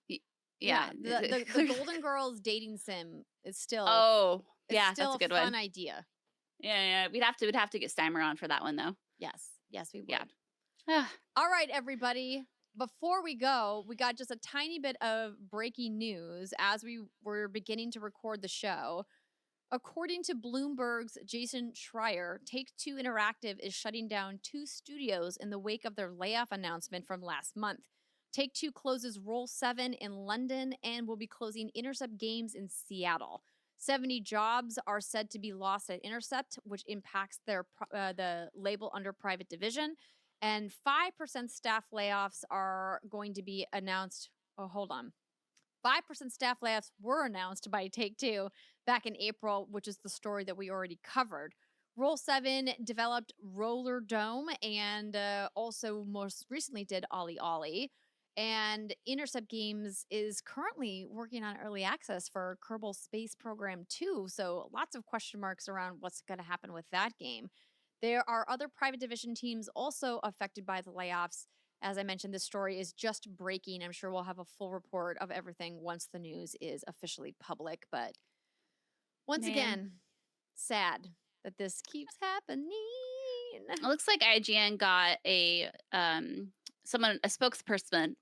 Yeah. The Golden Girls dating sim is still. Oh, yeah. Still that's a good fun one. idea. Yeah. We'd have to get Steimer on for that one, though. Yes, we would. Yeah. All right, everybody. Before we go, we got just a tiny bit of breaking news as we were beginning to record the show. According to Bloomberg's Jason Schreier, Take-Two Interactive is shutting down 2 studios in the wake of their layoff announcement from last month. Take-Two closes Roll7 in London and will be closing Intercept Games in Seattle. 70 jobs are said to be lost at Intercept, which impacts their the label under private division. And 5% staff layoffs are going to be announced. Oh, hold on. 5% staff layoffs were announced by Take-Two back in April, which is the story that we already covered. Roll7 developed Roller Dome and also most recently did Ollie Ollie. And Intercept Games is currently working on early access for Kerbal Space Program 2. So lots of question marks around what's going to happen with that game. There are other private division teams also affected by the layoffs. As I mentioned, this story is just breaking. I'm sure we'll have a full report of everything once the news is officially public. But once again, sad that this keeps happening. It looks like IGN got a spokesperson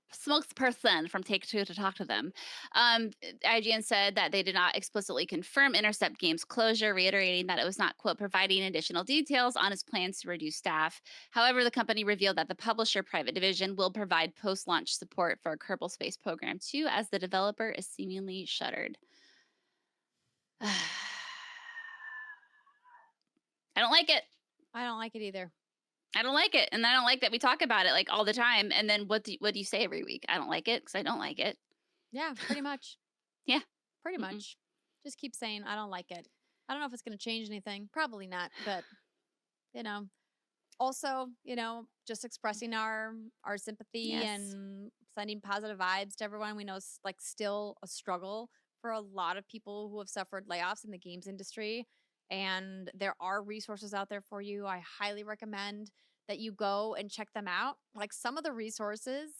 from Take-Two to talk to them. IGN said that they did not explicitly confirm Intercept Games' closure, reiterating that it was not, quote, providing additional details on its plans to reduce staff. However, the company revealed that the publisher private division will provide post-launch support for Kerbal Space Program 2 as the developer is seemingly shuttered. I don't like it. I don't like it either. I don't like it. And I don't like that we talk about it like all the time. And then what do you say every week? I don't like it because I don't like it. Yeah, pretty much. Yeah. Pretty much. Just keep saying, I don't like it. I don't know if it's going to change anything. Probably not. But, also, just expressing our sympathy and sending positive vibes to everyone. We know it's like still a struggle for a lot of people who have suffered layoffs in the games industry. And there are resources out there for you. I highly recommend that you go and check them out. Like some of the resources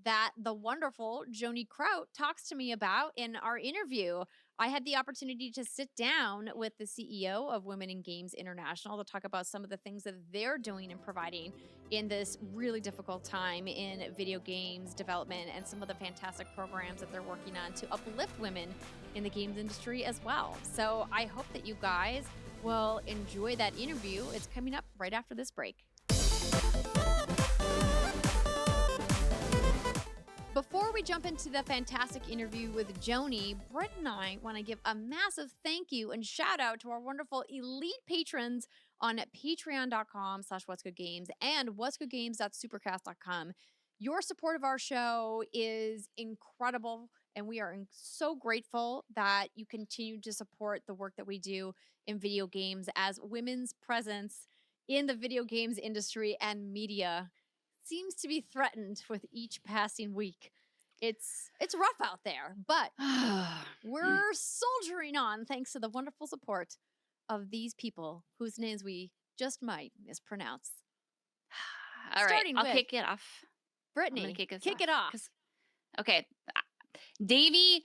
that the wonderful Joanie Kraut talks to me about in our interview. I had the opportunity to sit down with the CEO of Women in Games International to talk about some of the things that they're doing and providing in this really difficult time in video games development and some of the fantastic programs that they're working on to uplift women in the games industry as well. So I hope that you guys will enjoy that interview. It's coming up right after this break. Before we jump into the fantastic interview with Joanie, Britt and I want to give a massive thank you and shout out to our wonderful elite patrons on patreon.com/whatsgoodgames and whatsgoodgames.supercast.com. Your support of our show is incredible, and we are so grateful that you continue to support the work that we do in video games as women's presence in the video games industry and media seems to be threatened with each passing week. It's rough out there, but we're soldiering on thanks to the wonderful support of these people whose names we just might mispronounce. All right, I'll kick it off. Brittany, kick it off. Okay, Davey,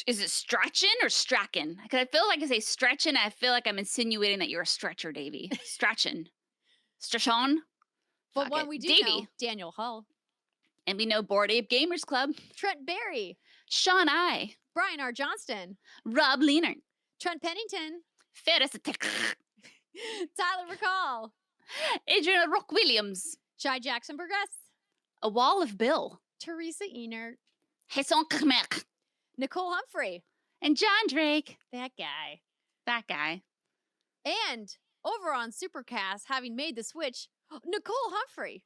is it stretching or stracking? Because I feel like I say stretching, I feel like I'm insinuating that you're a stretcher, Davey. Stretching. Stretchon? But one we do know, Daniel Hull. And we know Board Ape Gamers Club. Trent Berry. Sean I. Brian R. Johnston. Rob Leonard. Trent Pennington. Faris Attieh. Tyler Recall. Adrian Rock Williams. Shai Jackson Burgess. A Wall of Bill. Teresa Enert. Hassan Khmek. Nicole Humphrey. And John Drake. That guy. That guy. And over on Supercast, having made the switch, Nicole Humphrey.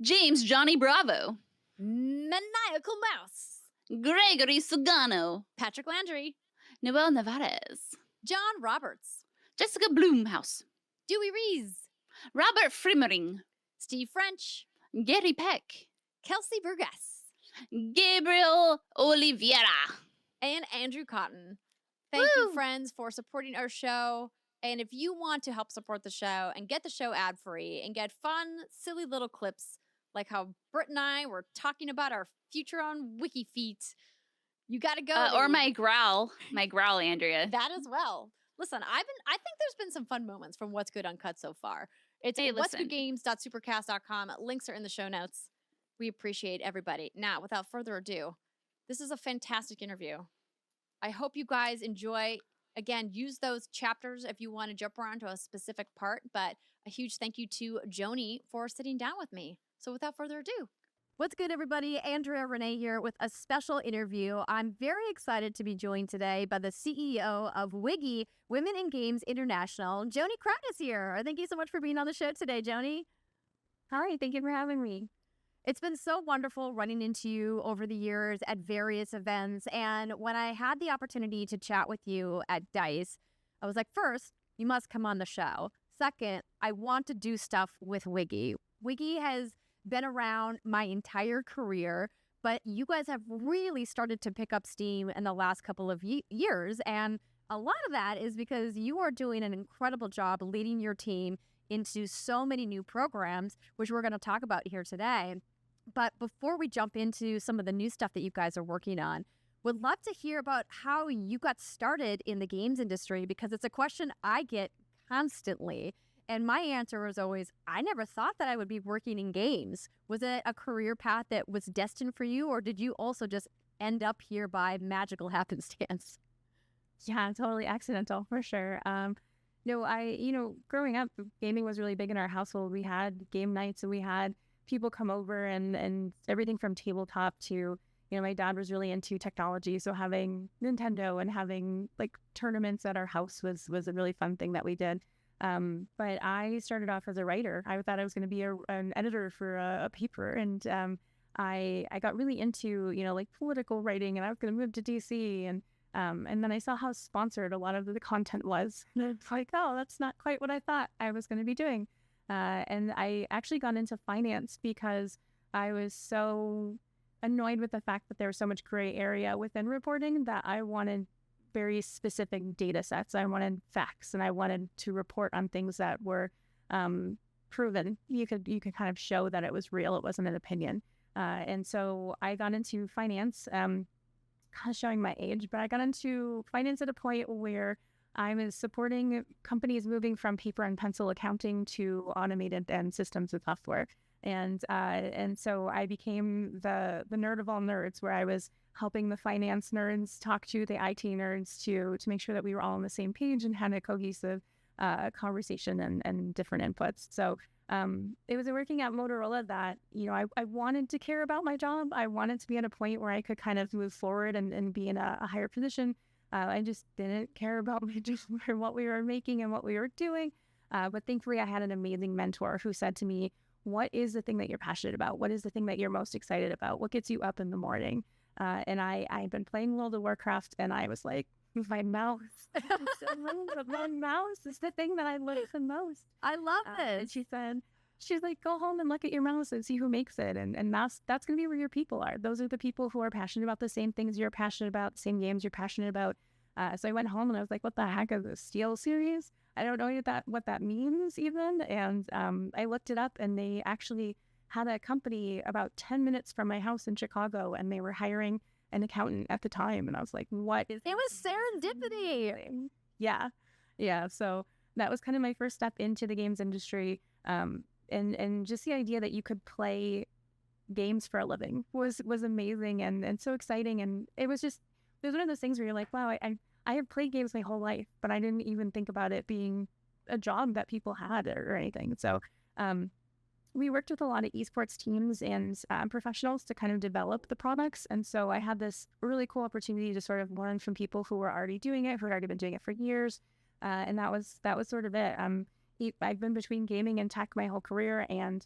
James Johnny Bravo. Maniacal Mouse. Gregory Sugano. Patrick Landry. Noel Navarez. John Roberts. Jessica Bloomhouse. Dewey Rees. Robert Frimmering. Steve French. Gary Peck. Kelsey Burgess. Gabriel Oliveira. And Andrew Cotton. Thank you, friends, for supporting our show. And if you want to help support the show and get the show ad-free and get fun, silly little clips like how Britt and I were talking about our future on Wiki Feet, you got to go. Or my growl, Andrea. That as well. Listen, I think there's been some fun moments from What's Good Uncut so far. It's whatsgoodgames.supercast.com. Links are in the show notes. We appreciate everybody. Now, without further ado, this is a fantastic interview. I hope you guys enjoy. Again, use those chapters if you want to jump around to a specific part, but a huge thank you to Joanie for sitting down with me. So without further ado. What's good, everybody? Andrea Renee here with a special interview. I'm very excited to be joined today by the CEO of WIGI, Women in Games International. Joanie Kraut is here. Thank you so much for being on the show today, Joanie. Hi, thank you for having me. It's been so wonderful running into you over the years at various events. And when I had the opportunity to chat with you at DICE, I was like, first, you must come on the show. Second, I want to do stuff with WIGI. WIGI has been around my entire career, but you guys have really started to pick up steam in the last couple of years. And a lot of that is because you are doing an incredible job leading your team into so many new programs, which we're going to talk about here today. But before we jump into some of the new stuff that you guys are working on, would love to hear about how you got started in the games industry, because it's a question I get constantly. And my answer was always, I never thought that I would be working in games. Was it a career path that was destined for you, or did you also just end up here by magical happenstance? Yeah, totally accidental for sure. No, growing up, gaming was really big in our household. We had game nights and we had people come over and everything from tabletop to, my dad was really into technology. So having Nintendo and having like tournaments at our house was a really fun thing that we did. But I started off as a writer. I thought I was going to be an editor for a paper. And I got really into, like political writing, and I was going to move to DC. And then I saw how sponsored a lot of the content was. And it's like, oh, that's not quite what I thought I was going to be doing. And I actually got into finance because I was so annoyed with the fact that there was so much gray area within reporting that I wanted very specific data sets. I wanted facts, and I wanted to report on things that were proven. You could kind of show that it was real. It wasn't an opinion. And so I got into finance, kind of showing my age, but I got into finance at a point where I was supporting companies moving from paper and pencil accounting to automated and systems and software. And so I became the nerd of all nerds, where I was helping the finance nerds talk to the IT nerds to make sure that we were all on the same page and had a cohesive conversation and different inputs. So it was working at Motorola that, I wanted to care about my job. I wanted to be at a point where I could kind of move forward and be in a higher position. I just didn't care about what we were making and what we were doing. But thankfully, I had an amazing mentor who said to me, what is the thing that you're passionate about? What is the thing that you're most excited about? What gets you up in the morning? And I'd been playing World of Warcraft, and I was like, my mouse. My mouse is the thing that I love the most. I love this. And she's like, go home and look at your mouse and see who makes it. And that's going to be where your people are. Those are the people who are passionate about the same things you're passionate about, the same games you're passionate about. So I went home and I was like, what the heck is the Steel series? I don't know what that means even. And I looked it up, and they actually had a company about 10 minutes from my house in Chicago, and they were hiring an accountant at the time. And I was like, what is it? It was serendipity. Yeah. So that was kind of my first step into the games industry. And just the idea that you could play games for a living was amazing and so exciting. And it was one of those things where you're like, wow, I have played games my whole life, but I didn't even think about it being a job that people had or anything. So we worked with a lot of esports teams and professionals to kind of develop the products. And so I had this really cool opportunity to sort of learn from people who were already doing it, who had already been doing it for years. And that was sort of it. I've been between gaming and tech my whole career, and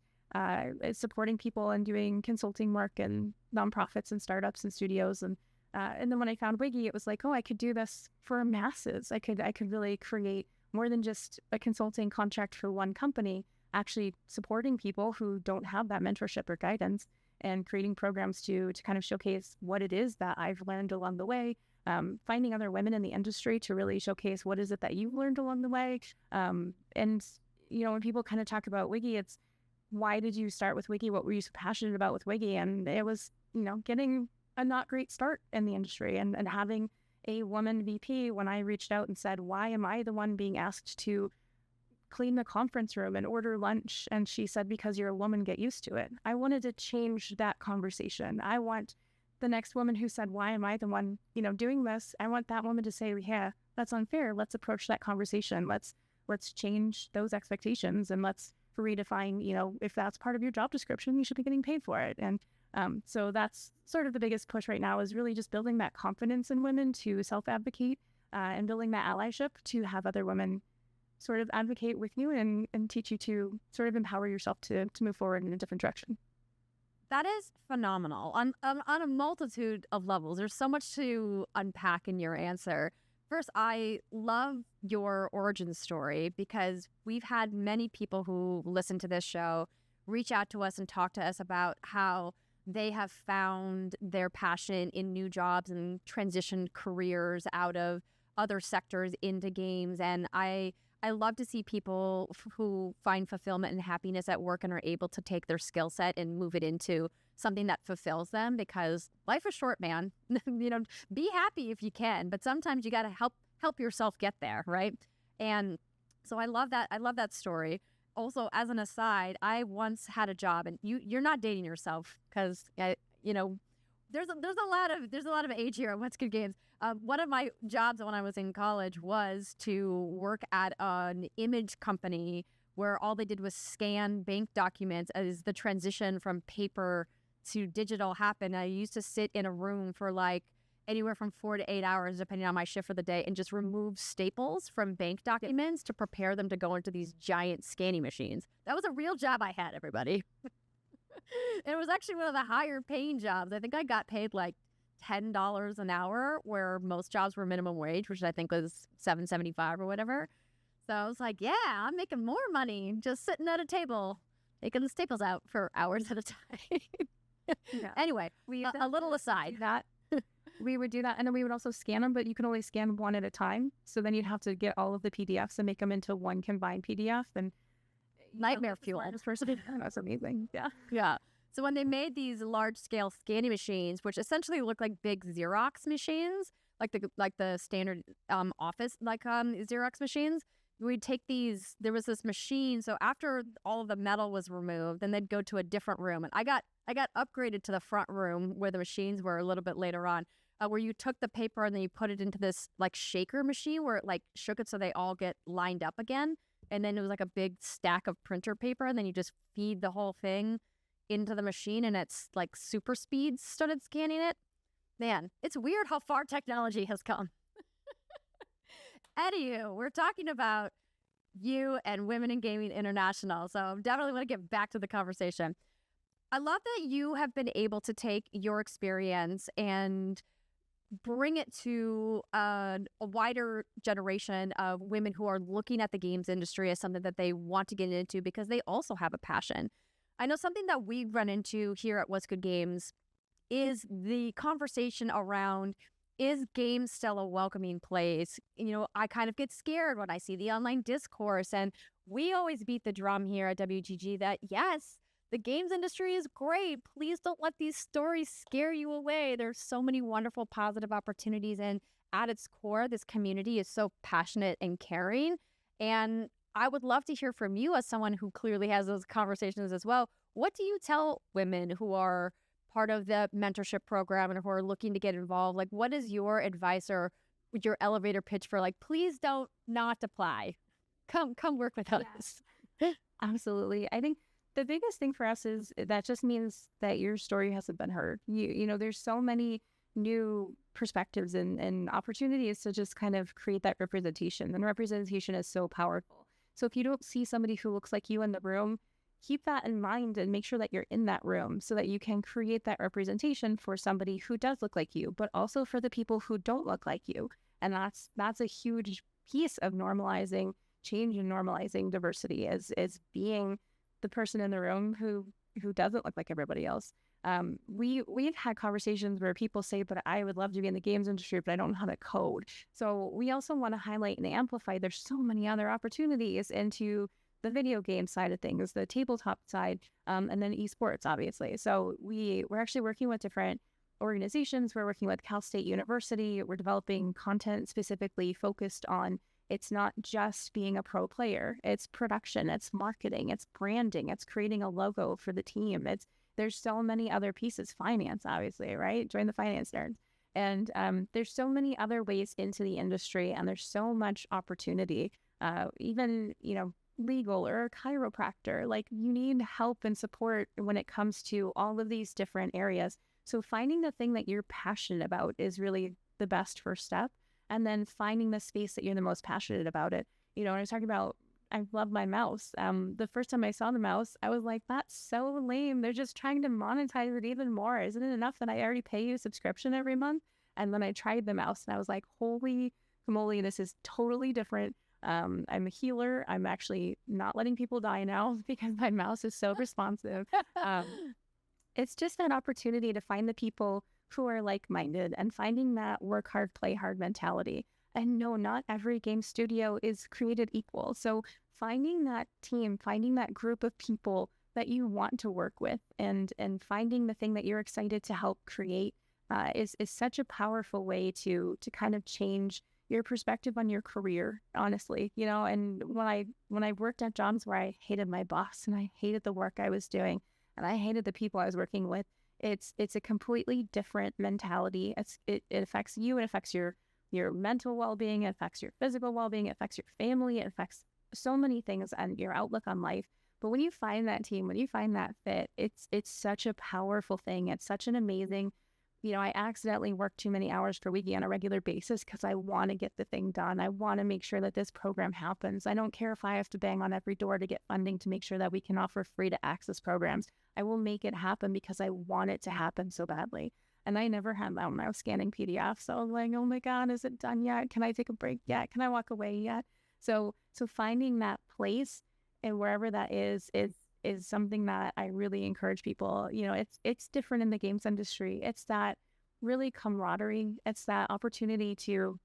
supporting people and doing consulting work and nonprofits and startups and studios. And then when I found WIGI, it was like, oh, I could do this for masses. I could really create more than just a consulting contract for one company, actually supporting people who don't have that mentorship or guidance, and creating programs to kind of showcase what it is that I've learned along the way, finding other women in the industry to really showcase what is it that you've learned along the way. And, when people kind of talk about WIGI, it's why did you start with WIGI? What were you so passionate about with WIGI? And it was, getting a not great start in the industry and having a woman VP when I reached out and said, why am I the one being asked to clean the conference room and order lunch? And she said, because you're a woman, get used to it. I wanted to change that conversation. I want the next woman who said, why am I the one, doing this? I want that woman to say, yeah, that's unfair. Let's approach that conversation. Let's change those expectations, and let's redefine, if that's part of your job description, you should be getting paid for it. And so that's sort of the biggest push right now, is really just building that confidence in women to self-advocate and building that allyship to have other women sort of advocate with you and teach you to sort of empower yourself to move forward in a different direction. That is phenomenal on a multitude of levels. There's so much to unpack in your answer. First, I love your origin story because we've had many people who listen to this show reach out to us and talk to us about how they have found their passion in new jobs and transitioned careers out of other sectors into games. And I love to see people who find fulfillment and happiness at work and are able to take their skill set and move it into something that fulfills them, because life is short, man. Be happy if you can, but sometimes you got to help yourself get there, right? And so I love that. I love that story. Also, as an aside, I once had a job, and you're not dating yourself because there's a lot of age here at What's Good Games. One of my jobs when I was in college was to work at an image company where all they did was scan bank documents as the transition from paper to digital happened. I used to sit in a room for like anywhere from 4 to 8 hours, depending on my shift for the day, and just remove staples from bank documents to prepare them to go into these giant scanning machines. That was a real job I had, everybody. And it was actually one of the higher paying jobs. I think I got paid like $10 an hour, where most jobs were minimum wage, which I think was $7.75 or whatever. So I was like, yeah, I'm making more money just sitting at a table, taking the staples out for hours at a time. Yeah. Anyway, a little aside. That we would do that, and then we would also scan them, but you can only scan one at a time. So then you'd have to get all of the PDFs and make them into one combined PDF. And nightmare fuel. That's amazing. Yeah. So when they made these large-scale scanning machines, which essentially look like big Xerox machines, like the standard office Xerox machines, we'd take these. There was this machine. So after all of the metal was removed, then they'd go to a different room, and I got upgraded to the front room where the machines were a little bit later on, where you took the paper and then you put it into this like shaker machine where it like shook it so they all get lined up again. And then it was like a big stack of printer paper, and then you just feed the whole thing into the machine, and it's like super speeds started scanning it. Man, it's weird how far technology has come. Anywho, we're talking about you and Women in Gaming International, so definitely want to get back to the conversation. I love that you have been able to take your experience and bring it to a wider generation of women who are looking at the games industry as something that they want to get into because they also have a passion. I know something that we run into here at What's Good Games is the conversation around, is games still a welcoming place? I kind of get scared when I see the online discourse, and we always beat the drum here at WGG that yes, the games industry is great. Please don't let these stories scare you away. There's so many wonderful positive opportunities, and at its core, this community is so passionate and caring. And I would love to hear from you as someone who clearly has those conversations as well. What do you tell women who are part of the mentorship program and who are looking to get involved? Like, what is your advice or your elevator pitch for like, please don't not apply. Come work with us. Yes. Absolutely. I think the biggest thing for us is that just means that your story hasn't been heard. There's so many new perspectives and opportunities to just kind of create that representation. And representation is so powerful. So if you don't see somebody who looks like you in the room, keep that in mind and make sure that you're in that room so that you can create that representation for somebody who does look like you, but also for the people who don't look like you. And that's a huge piece of normalizing change and normalizing diversity is being the person in the room who doesn't look like everybody else. We've had conversations where people say, but I would love to be in the games industry, but I don't know how to code. So we also want to highlight and amplify there's so many other opportunities into the video game side of things, the tabletop side, and then esports, obviously. So we're actually working with different organizations. We're working with Cal State University. We're developing content specifically focused on, it's not just being a pro player. It's production, it's marketing, it's branding, it's creating a logo for the team. There's so many other pieces. Finance, obviously, right? Join the finance nerds. And there's so many other ways into the industry, and there's so much opportunity. Even, legal or a chiropractor, like you need help and support when it comes to all of these different areas. So finding the thing that you're passionate about is really the best first step. And then finding the space that you're the most passionate about it. When I was talking about, I love my mouse. The first time I saw the mouse, I was like, that's so lame. They're just trying to monetize it even more. Isn't it enough that I already pay you a subscription every month? And then I tried the mouse and I was like, holy guacamole, this is totally different. I'm a healer. I'm actually not letting people die now because my mouse is so responsive. It's just that opportunity to find the people who are like-minded and finding that work hard, play hard mentality. And no, not every game studio is created equal. So finding that team, finding that group of people that you want to work with, and finding the thing that you're excited to help create is such a powerful way to kind of change your perspective on your career, honestly. You know, and when I worked at jobs where I hated my boss and I hated the work I was doing and I hated the people I was working with, it's a completely different mentality. It affects you. It affects your mental well-being. It affects your physical well-being. It affects your family. It affects so many things and your outlook on life. But when you find that team, when you find that fit, it's such a powerful thing. It's such an amazing, you know, I accidentally work too many hours per WIGI on a regular basis because I want to get the thing done. I want to make sure that this program happens. I don't care if I have to bang on every door to get funding to make sure that we can offer free to access programs. I will make it happen because I want it to happen so badly. And I never had that when I was scanning PDFs. So I was like, oh my God, is it done yet? Can I take a break yet? Can I walk away yet? So finding that place and wherever that is something that I really encourage people. You know, it's different in the games industry. It's that really camaraderie. It's that opportunity to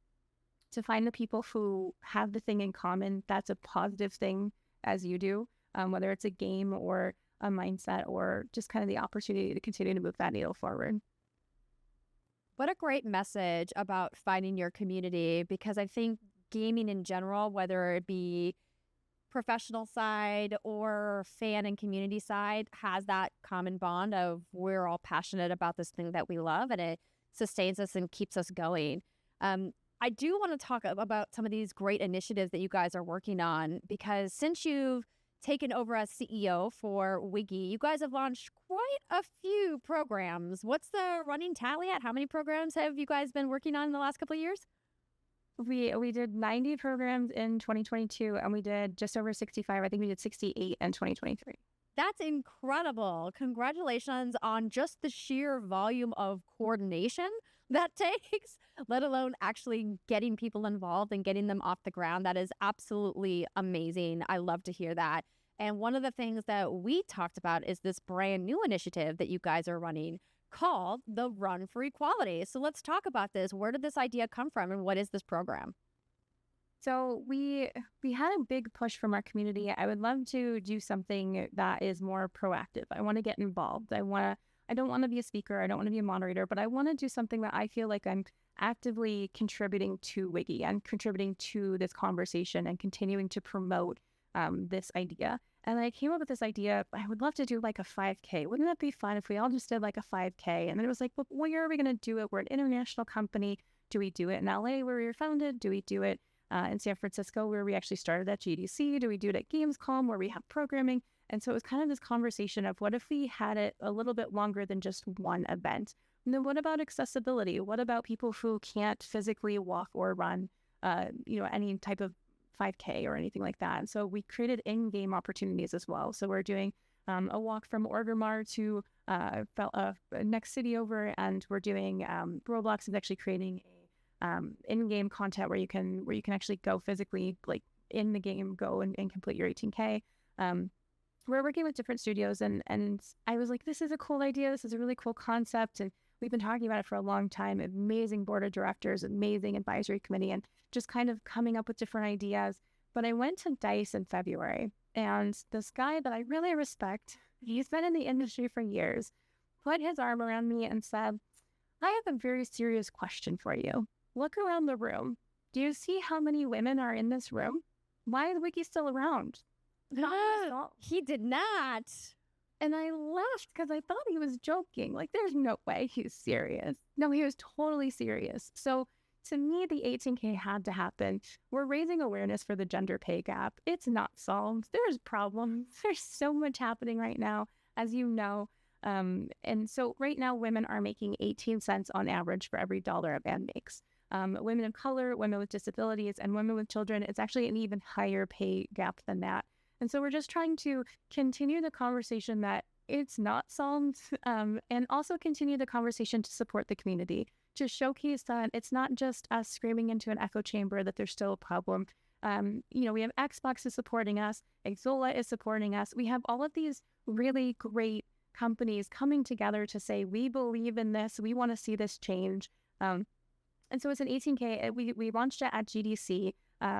find the people who have the thing in common. That's a positive thing as you do, whether it's a game or a mindset or just kind of the opportunity to continue to move that needle forward. What a great message about finding your community, because I think gaming in general, whether it be professional side or fan and community side, has that common bond of we're all passionate about this thing that we love, and it sustains us and keeps us going. I do want to talk about some of these great initiatives that you guys are working on, because since you've taken over as CEO for WIGI, you guys have launched quite a few programs. What's the running tally at? How many programs have you guys been working on in the last couple of years? We did 90 programs in 2022, and we did just over 65. I think we did 68 in 2023. That's incredible. Congratulations on just the sheer volume of coordination that takes, let alone actually getting people involved and getting them off the ground. That is absolutely amazing. I love to hear that. And one of the things that we talked about is this brand new initiative that you guys are running called the Run for Equality. So let's talk about this. Where did this idea come from, and what is this program? So we had a big push from our community. I would love to do something that is more proactive. I want to get involved. I don't want to be a speaker. I don't want to be a moderator, but I want to do something that I feel like I'm actively contributing to WIGI and contributing to this conversation and continuing to promote this idea. And I came up with this idea. I would love to do like a 5K. Wouldn't that be fun if we all just did like a 5K? And then it was like, well, where are we going to do it? We're an international company. Do we do it in LA where we were founded? Do we do it in San Francisco where we actually started at GDC? Do we do it at Gamescom where we have programming? And so it was kind of this conversation of what if we had it a little bit longer than just one event? And then what about accessibility? What about people who can't physically walk or run, any type of 5K or anything like that? And so we created in-game opportunities as well. So we're doing a walk from Orgrimmar to next city over, and we're doing Roblox is actually creating in-game content where you can actually go physically, like in the game, go and complete your 18K. We're working with different studios, and I was like, this is a cool idea. This is a really cool concept, and we've been talking about it for a long time. Amazing board of directors, amazing advisory committee, and just kind of coming up with different ideas. But I went to DICE in February, and this guy that I really respect, he's been in the industry for years, put his arm around me and said, I have a very serious question for you. Look around the room. Do you see how many women are in this room? Why is WIGI still around? He did not. And I laughed because I thought he was joking. Like, there's no way he's serious. No, he was totally serious. So to me, the 18K had to happen. We're raising awareness for the gender pay gap. It's not solved. There's problems. There's so much happening right now, as you know. And so right now, women are making 18 cents on average for every dollar a man makes. Women of color, women with disabilities, and women with children, it's actually an even higher pay gap than that. And so we're just trying to continue the conversation that it's not solved, and also continue the conversation to support the community, to showcase that it's not just us screaming into an echo chamber that there's still a problem. We have Xbox is supporting us, Exola is supporting us. We have all of these really great companies coming together to say, we believe in this, we want to see this change. And so it's an 18K. We launched it at GDC.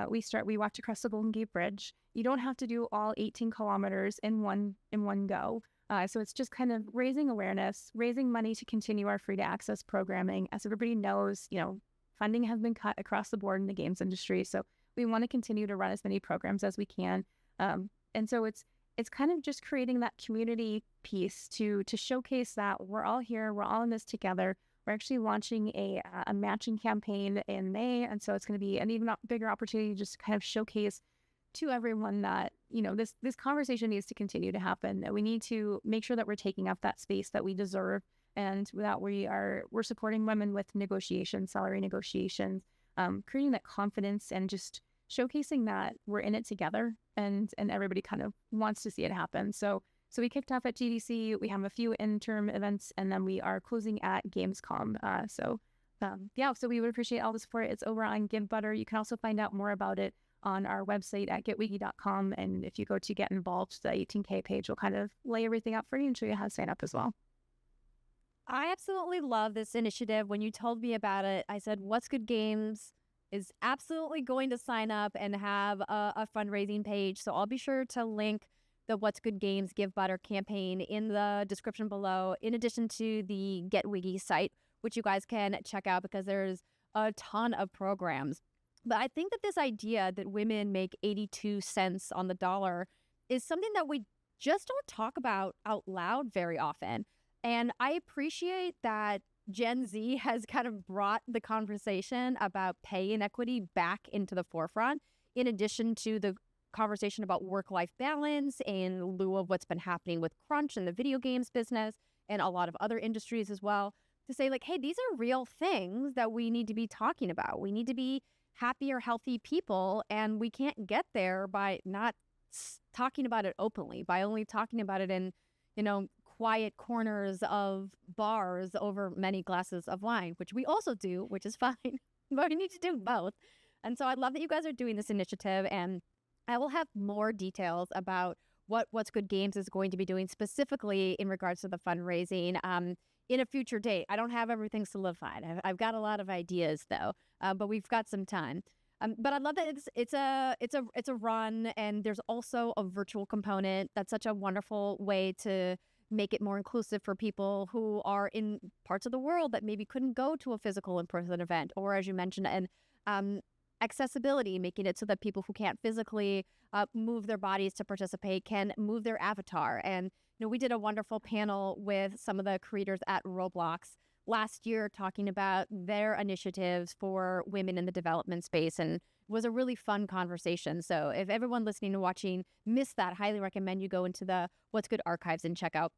We walked across the Golden Gate Bridge. You don't have to do all 18 kilometers in one go. So it's just kind of raising awareness, raising money to continue our free to access programming. As everybody knows, funding has been cut across the board in the games industry. So we want to continue to run as many programs as we can. And so it's kind of just creating that community piece to showcase that we're all here, we're all in this together. We're actually launching a matching campaign in May. And so it's going to be an even bigger opportunity just to kind of showcase to everyone that, this conversation needs to continue to happen, that we need to make sure that we're taking up that space that we deserve, and that we're supporting women with negotiations, salary negotiations, creating that confidence and just showcasing that we're in it together, and everybody kind of wants to see it happen. So we kicked off at GDC. We have a few interim events, and then we are closing at Gamescom. So we would appreciate all the support. It's over on Give Butter. You can also find out more about it on our website at getwigi.com. And if you go to Get Involved, the 18K page will kind of lay everything out for you and show you how to sign up as well. I absolutely love this initiative. When you told me about it, I said, What's Good Games is absolutely going to sign up and have a fundraising page. So I'll be sure to link the What's Good Games Give Butter campaign in the description below, in addition to the Get Wigi site, which you guys can check out because there's a ton of programs. But I think that this idea that women make 82 cents on the dollar is something that we just don't talk about out loud very often. And I appreciate that Gen Z has kind of brought the conversation about pay inequity back into the forefront, in addition to the conversation about work-life balance in lieu of what's been happening with crunch in the video games business and a lot of other industries as well, to say like, hey, these are real things that we need to be talking about. We need to be happier, healthy people, and we can't get there by not talking about it openly, by only talking about it in, quiet corners of bars over many glasses of wine, which we also do, which is fine, but we need to do both. And so I love that you guys are doing this initiative, and I will have more details about What's Good Games is going to be doing specifically in regards to the fundraising in a future date. I don't have everything solidified. I've got a lot of ideas though, but we've got some time. But I love that it's a run, and there's also a virtual component. That's such a wonderful way to make it more inclusive for people who are in parts of the world that maybe couldn't go to a physical in-person event, or as you mentioned, and accessibility, making it so that people who can't physically move their bodies to participate can move their avatar. And we did a wonderful panel with some of the creators at Roblox last year talking about their initiatives for women in the development space, and it was a really fun conversation. So if everyone listening and watching missed that, highly recommend you go into the What's Good archives and check out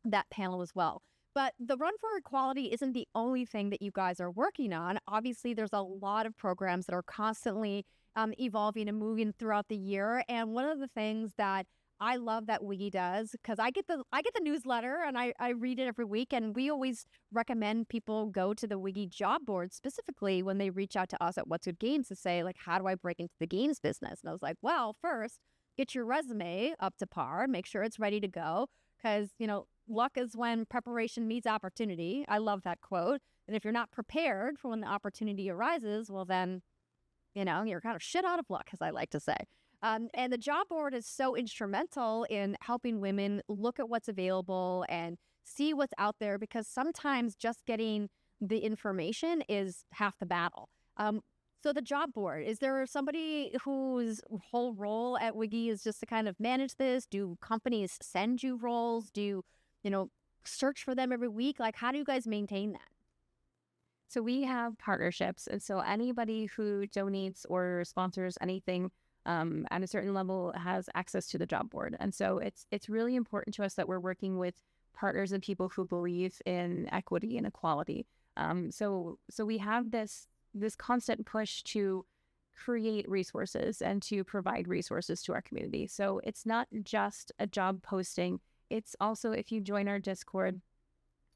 that panel as well. But the Run for Equality isn't the only thing that you guys are working on. Obviously, there's a lot of programs that are constantly evolving and moving throughout the year. And one of the things that I love that WIGI does, because I get the newsletter and I read it every week, and we always recommend people go to the WIGI job board specifically when they reach out to us at What's Good Games to say, like, how do I break into the games business? And I was like, well, first, get your resume up to par, make sure it's ready to go, because, luck is when preparation meets opportunity. I love that quote. And if you're not prepared for when the opportunity arises, well, then, you're kind of shit out of luck, as I like to say. And the job board is so instrumental in helping women look at what's available and see what's out there, because sometimes just getting the information is half the battle. So the job board, is there somebody whose whole role at WIGI is just to kind of manage this? Do companies send you roles? Do you, search for them every week? Like, how do you guys maintain that? So we have partnerships. And so anybody who donates or sponsors anything at a certain level has access to the job board. And so it's really important to us that we're working with partners and people who believe in equity and equality. So we have this constant push to create resources and to provide resources to our community. So it's not just a job posting. it's also, if you join our Discord,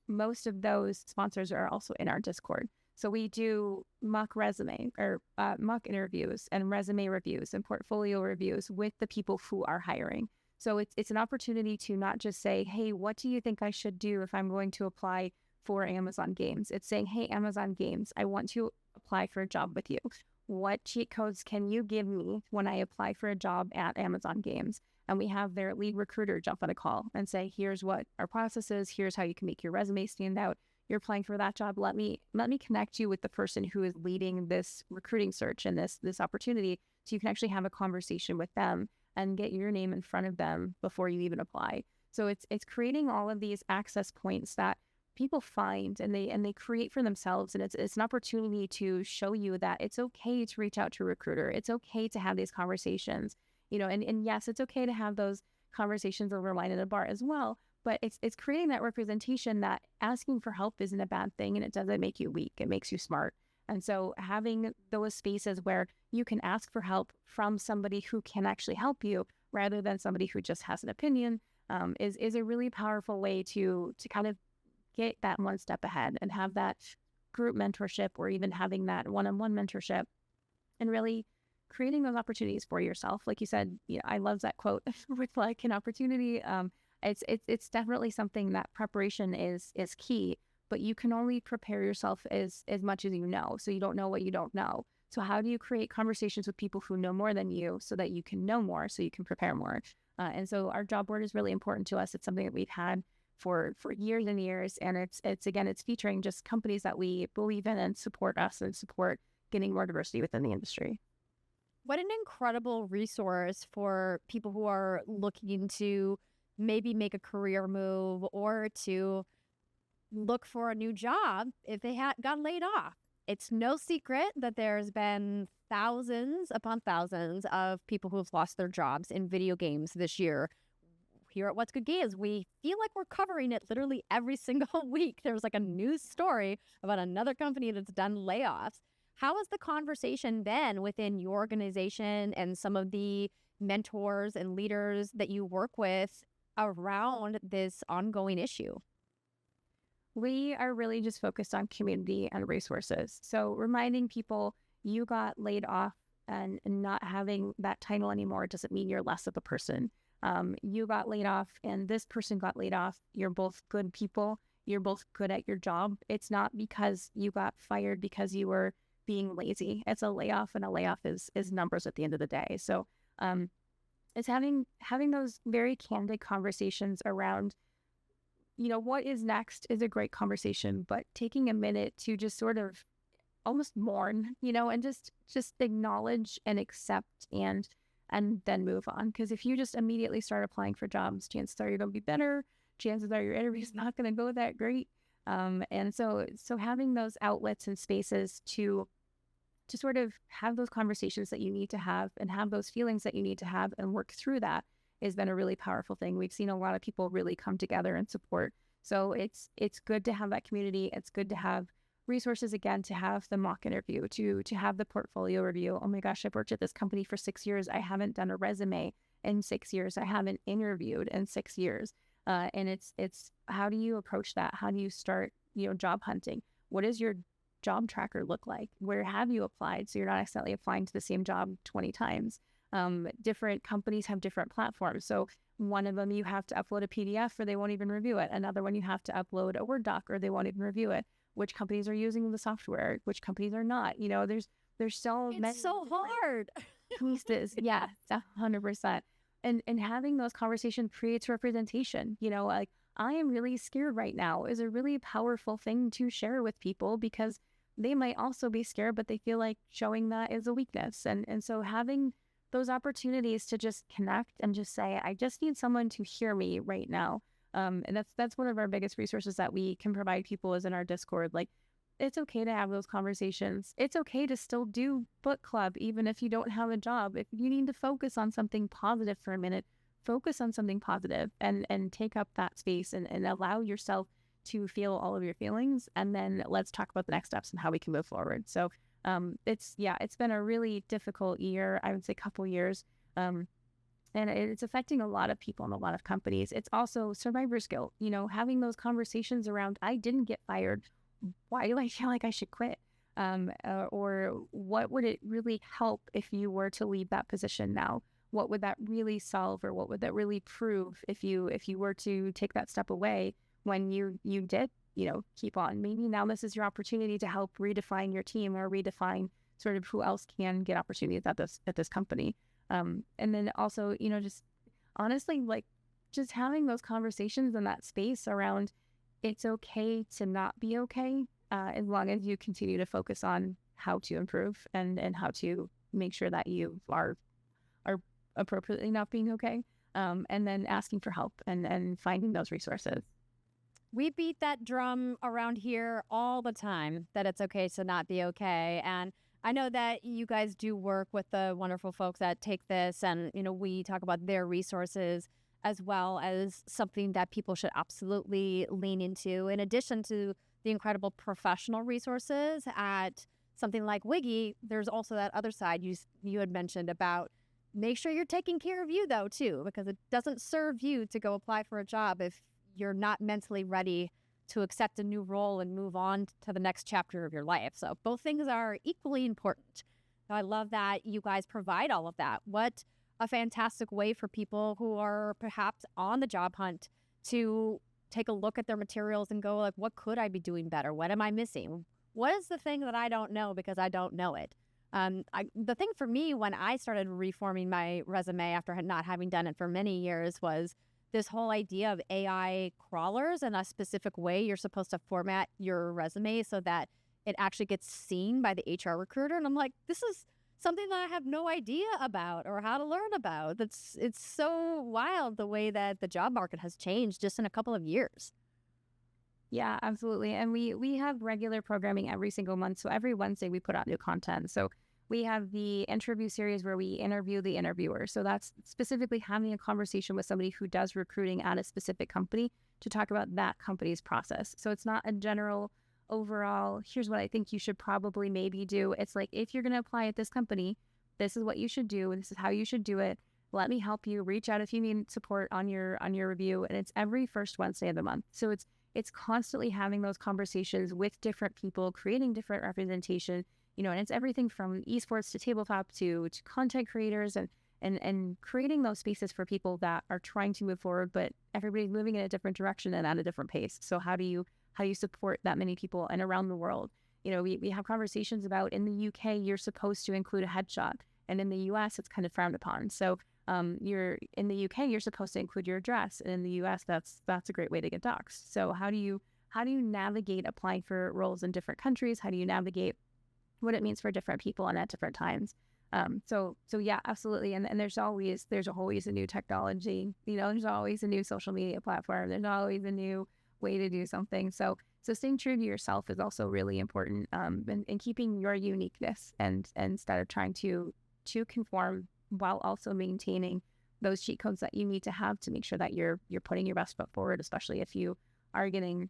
most of those sponsors are also in our Discord. So we do mock resume or mock interviews and resume reviews and portfolio reviews with the people who are hiring. So it's an opportunity to not just say, hey, what do you think I should do if I'm going to apply for Amazon Games? It's saying, hey, Amazon Games, I want to apply for a job with you. What cheat codes can you give me when I apply for a job at Amazon Games? And we have their lead recruiter jump on a call and say, here's what our process is. Here's how you can make your resume stand out. You're applying for that job. Let me connect you with the person who is leading this recruiting search and this opportunity, so you can actually have a conversation with them and get your name in front of them before you even apply. So it's creating all of these access points that people find and they create for themselves, and it's an opportunity to show you that it's okay to reach out to a recruiter. It's okay to have these conversations, and yes, it's okay to have those conversations over wine in a bar as well. But it's creating that representation that asking for help isn't a bad thing, and it doesn't make you weak. It makes you smart. And so having those spaces where you can ask for help from somebody who can actually help you rather than somebody who just has an opinion is a really powerful way to kind of get that one step ahead and have that group mentorship, or even having that one-on-one mentorship, and really creating those opportunities for yourself. Like you said, I love that quote with like an opportunity. It's definitely something that preparation is key, but you can only prepare yourself as much as you know. So you don't know what you don't know. So how do you create conversations with people who know more than you so that you can know more, so you can prepare more? And so our job board is really important to us. It's something that we've had for years and years. And it's featuring just companies that we believe in and support us and support getting more diversity within the industry. What an incredible resource for people who are looking to maybe make a career move or to look for a new job if they got laid off. It's no secret that there's been thousands upon thousands of people who have lost their jobs in video games this year. Here at What's Good Games, we feel like we're covering it literally every single week. There's like a news story about another company that's done layoffs. How has the conversation been within your organization and some of the mentors and leaders that you work with around this ongoing issue? We are really just focused on community and resources. So reminding people, you got laid off, and not having that title anymore doesn't mean you're less of a person. You got laid off and this person got laid off. You're both good people. You're both good at your job. It's not because you got fired because you were being lazy. It's a layoff, and a layoff is numbers at the end of the day. So it's having those very candid conversations around, what is next is a great conversation, but taking a minute to just sort of almost mourn, and just acknowledge and accept and then move on. Because if you just immediately start applying for jobs, chances are you're going to be better. Chances are your interview's not going to go that great. And so having those outlets and spaces to sort of have those conversations that you need to have and have those feelings that you need to have and work through that has been a really powerful thing. We've seen a lot of people really come together and support. So it's good to have that community. It's good to have resources, again, to have the mock interview, to have the portfolio review. Oh my gosh, I've worked at this company for 6 years. I haven't done a resume in 6 years. I haven't interviewed in 6 years. And it's how do you approach that? How do you start, job hunting? What does your job tracker look like? Where have you applied? So you're not accidentally applying to the same job 20 times. Different companies have different platforms. So one of them, you have to upload a PDF or they won't even review it. Another one, you have to upload a Word doc or they won't even review it. Which companies are using the software? Which companies are not? There's so many. It's so hard. Pieces. Yeah, 100%. And having those conversations creates representation. Like, I am really scared right now is a really powerful thing to share with people, because they might also be scared, but they feel like showing that is a weakness. And so having those opportunities to just connect and just say, I just need someone to hear me right now. And that's one of our biggest resources that we can provide people is in our Discord. Like, it's okay to have those conversations. It's okay to still do book club, even if you don't have a job. If you need to focus on something positive for a minute, focus on something positive and take up that space and allow yourself to feel all of your feelings. And then let's talk about the next steps and how we can move forward. So it's been a really difficult year. I would say couple years. And it's affecting a lot of people and a lot of companies. It's also survivor's guilt, having those conversations around, I didn't get fired. Why do I feel like I should quit? Or what would it really help if you were to leave that position now? What would that really solve, or what would that really prove if you were to take that step away when you did, keep on? Maybe now this is your opportunity to help redefine your team, or redefine sort of who else can get opportunities at this company. And then also, just honestly, like just having those conversations in that space around, it's okay to not be okay, as long as you continue to focus on how to improve and how to make sure that you are appropriately not being okay, and then asking for help and finding those resources. We beat that drum around here all the time, that it's okay to not be okay. And I know that you guys do work with the wonderful folks that Take This, and we talk about their resources as well as something that people should absolutely lean into, in addition to the incredible professional resources at something like WIGI. There's also that other side you had mentioned about, make sure you're taking care of you though too, because it doesn't serve you to go apply for a job if you're not mentally ready to accept a new role and move on to the next chapter of your life. So both things are equally important. I love that you guys provide all of that. What a fantastic way for people who are perhaps on the job hunt to take a look at their materials and go like, what could I be doing better? What am I missing? What is the thing that I don't know because I don't know it? The thing for me when I started reforming my resume after not having done it for many years was this whole idea of AI crawlers and a specific way you're supposed to format your resume so that it actually gets seen by the HR recruiter. And I'm like, this is something that I have no idea about or how to learn about. It's so wild the way that the job market has changed just in a couple of years. Yeah, absolutely. And we have regular programming every single month. So every Wednesday we put out new content. So we have the interview series where we interview the interviewer. So that's specifically having a conversation with somebody who does recruiting at a specific company to talk about that company's process. So it's not a general overall, here's what I think you should probably maybe do. It's like, if you're going to apply at this company, this is what you should do. This is how you should do it. Let me help you. Reach out if you need support on your review. And it's every first Wednesday of the month. So it's constantly having those conversations with different people, creating different representation, and it's everything from esports to tabletop to content creators and creating those spaces for people that are trying to move forward, but everybody's moving in a different direction and at a different pace. So how do you support that many people and around the world? We have conversations about, in the UK, you're supposed to include a headshot, and in the US, it's kind of frowned upon. So you're in the UK, you're supposed to include your address, and in the US, that's a great way to get doxxed. So how do you navigate applying for roles in different countries? How do you navigate what it means for different people and at different times? So yeah, absolutely. And there's always a new technology. There's always a new social media platform. There's always a new way to do something. So staying true to yourself is also really important, and keeping your uniqueness and instead of trying to conform, while also maintaining those cheat codes that you need to have to make sure that you're putting your best foot forward, especially if you are getting,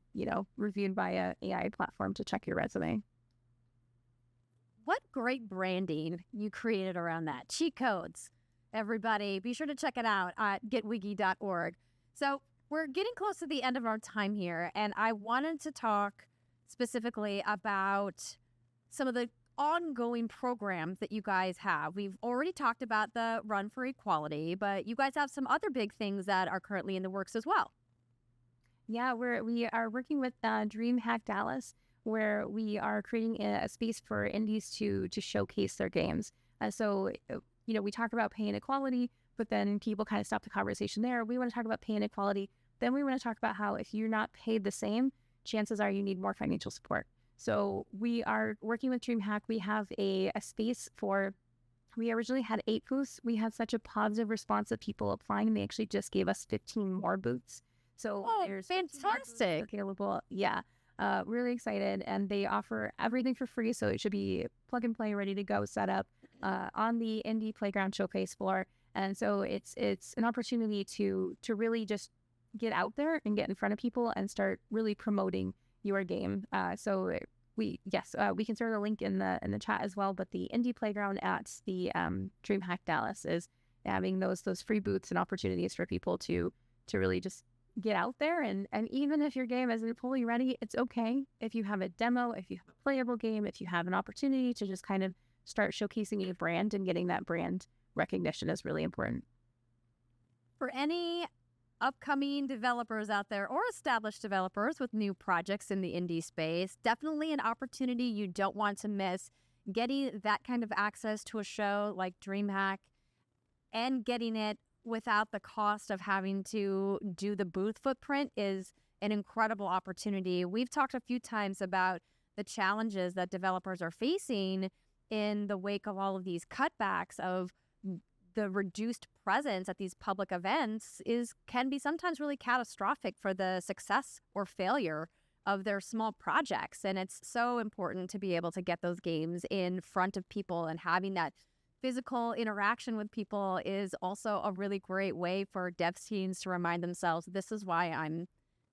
reviewed by a AI platform to check your resume. What great branding you created around that. Cheat codes. Everybody, be sure to check it out at getwigi.org. So we're getting close to the end of our time here, and I wanted to talk specifically about some of the ongoing programs that you guys have. We've already talked about the Run for Equality, but you guys have some other big things that are currently in the works as well. Yeah, we are working with DreamHack Dallas, where we are creating a space for indies to showcase their games. So, we talk about pay inequality, but then people kind of stop the conversation there. We want to talk about pay inequality. Then we want to talk about how if you're not paid the same, chances are you need more financial support. So we are working with DreamHack. We have a space we originally had 8 booths. We had such a positive response of people applying. They actually just gave us 15 more booths. So there's fantastic. Available. Yeah. Really excited. And they offer everything for free. So it should be plug and play, ready to go, set up on the Indie Playground Showcase floor. And so it's an opportunity to really just get out there and get in front of people and start really promoting your game. So we can throw the link in the chat as well. But the Indie Playground at the DreamHack Dallas is having those free booths and opportunities for people to really just get out there. And even if your game isn't fully ready, it's okay. If you have a demo, if you have a playable game, if you have an opportunity to just kind of start showcasing your brand and getting that brand recognition is really important. For any upcoming developers out there or established developers with new projects in the indie space, definitely an opportunity you don't want to miss. Getting that kind of access to a show like DreamHack and getting it without the cost of having to do the booth footprint is an incredible opportunity. We've talked a few times about the challenges that developers are facing in the wake of all of these cutbacks of the reduced presence at these public events can be sometimes really catastrophic for the success or failure of their small projects. And it's so important to be able to get those games in front of people, and having that physical interaction with people is also a really great way for dev teams to remind themselves, this is why I'm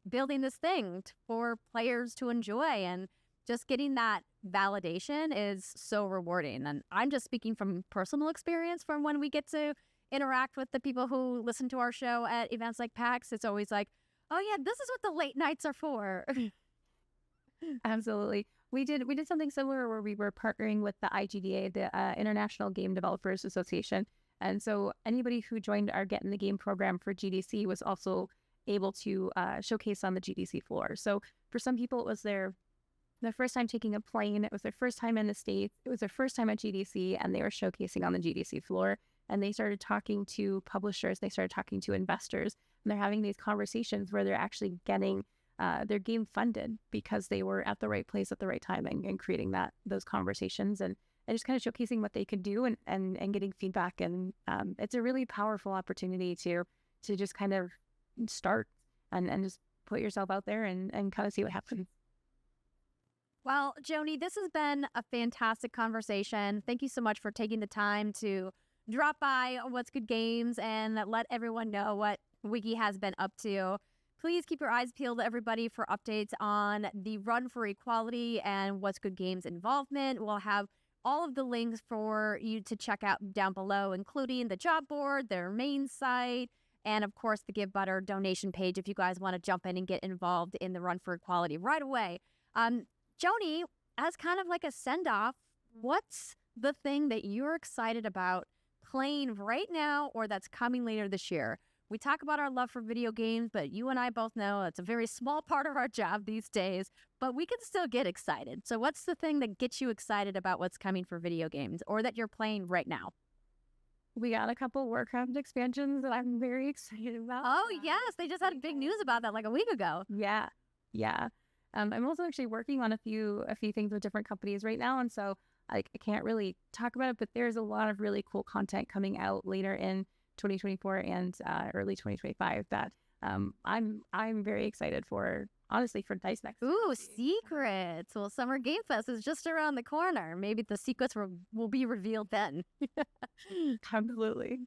building this thing for players to enjoy. And just getting that validation is so rewarding. And I'm just speaking from personal experience from when we get to interact with the people who listen to our show at events like PAX. It's always like, oh yeah, this is what the late nights are for. Absolutely. We did something similar where we were partnering with the IGDA, the International Game Developers Association. And so anybody who joined our Get in the Game program for GDC was also able to showcase on the GDC floor. So for some people, it was their first time taking a plane. It was their first time in the States. It was their first time at GDC, and they were showcasing on the GDC floor. And they started talking to publishers. They started talking to investors. And they're having these conversations where they're actually getting their game funded because they were at the right place at the right time and creating those conversations and just kind of showcasing what they could do and getting feedback. And it's a really powerful opportunity to just kind of start and just put yourself out there and kind of see what happens. Well, Joanie, this has been a fantastic conversation. Thank you so much for taking the time to drop by What's Good Games and let everyone know what WIGI has been up to. Please keep your eyes peeled, everybody, for updates on the Run for Equality and What's Good Games involvement. We'll have all of the links for you to check out down below, including the job board, their main site, and of course the Give Butter donation page if you guys want to jump in and get involved in the Run for Equality right away. Joanie, as kind of like a send-off, what's the thing that you're excited about playing right now or that's coming later this year? We talk about our love for video games, but you and I both know it's a very small part of our job these days, but we can still get excited. So what's the thing that gets you excited about what's coming for video games or that you're playing right now? We got a couple Warcraft expansions that I'm very excited about. Oh, yes. They just had big news about that like a week ago. Yeah. I'm also actually working on a few things with different companies right now, and so I can't really talk about it, but there's a lot of really cool content coming out later in 2024 and early 2025 that I'm very excited for, honestly, for DICE next. Ooh, secrets. Well, Summer Game Fest is just around the corner. Maybe the secrets will be revealed then. Absolutely.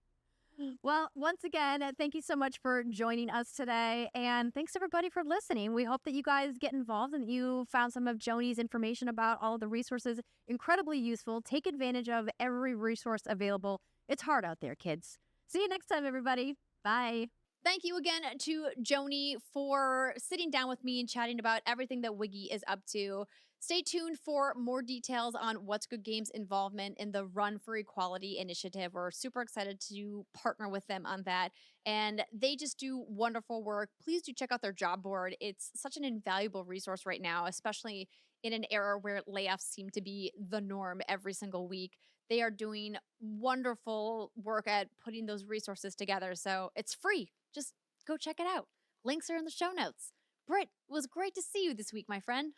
Well, once again, thank you so much for joining us today. And thanks everybody for listening. We hope that you guys get involved and you found some of Joanie's information about all of the resources incredibly useful. Take advantage of every resource available. It's hard out there, kids. See you next time, everybody. Bye. Thank you again to Joanie for sitting down with me and chatting about everything that WIGI is up to. Stay tuned for more details on What's Good Games' involvement in the Run for Equality initiative. We're super excited to partner with them on that. And they just do wonderful work. Please do check out their job board. It's such an invaluable resource right now, especially in an era where layoffs seem to be the norm every single week. They are doing wonderful work at putting those resources together. So it's free. Just go check it out. Links are in the show notes. Britt, it was great to see you this week, my friend.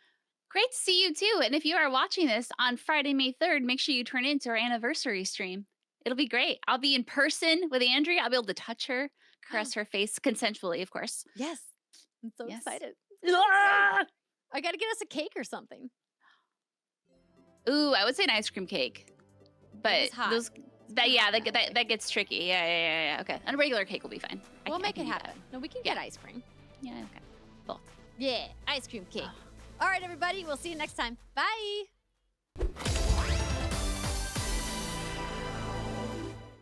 Great to see you too. And if you are watching this on Friday, May 3rd, make sure you turn into our anniversary stream. It'll be great. I'll be in person with Andrea. I'll be able to touch her, caress her face consensually, of course. Yes. I'm so excited. Ah! I got to get us a cake or something. Ooh, I would say an ice cream cake. But hot. that gets tricky. Yeah. Okay. And a regular cake will be fine. We'll make it happen. No, we can get ice cream. Yeah, okay. Both. Yeah, ice cream cake. All right, everybody. We'll see you next time. Bye.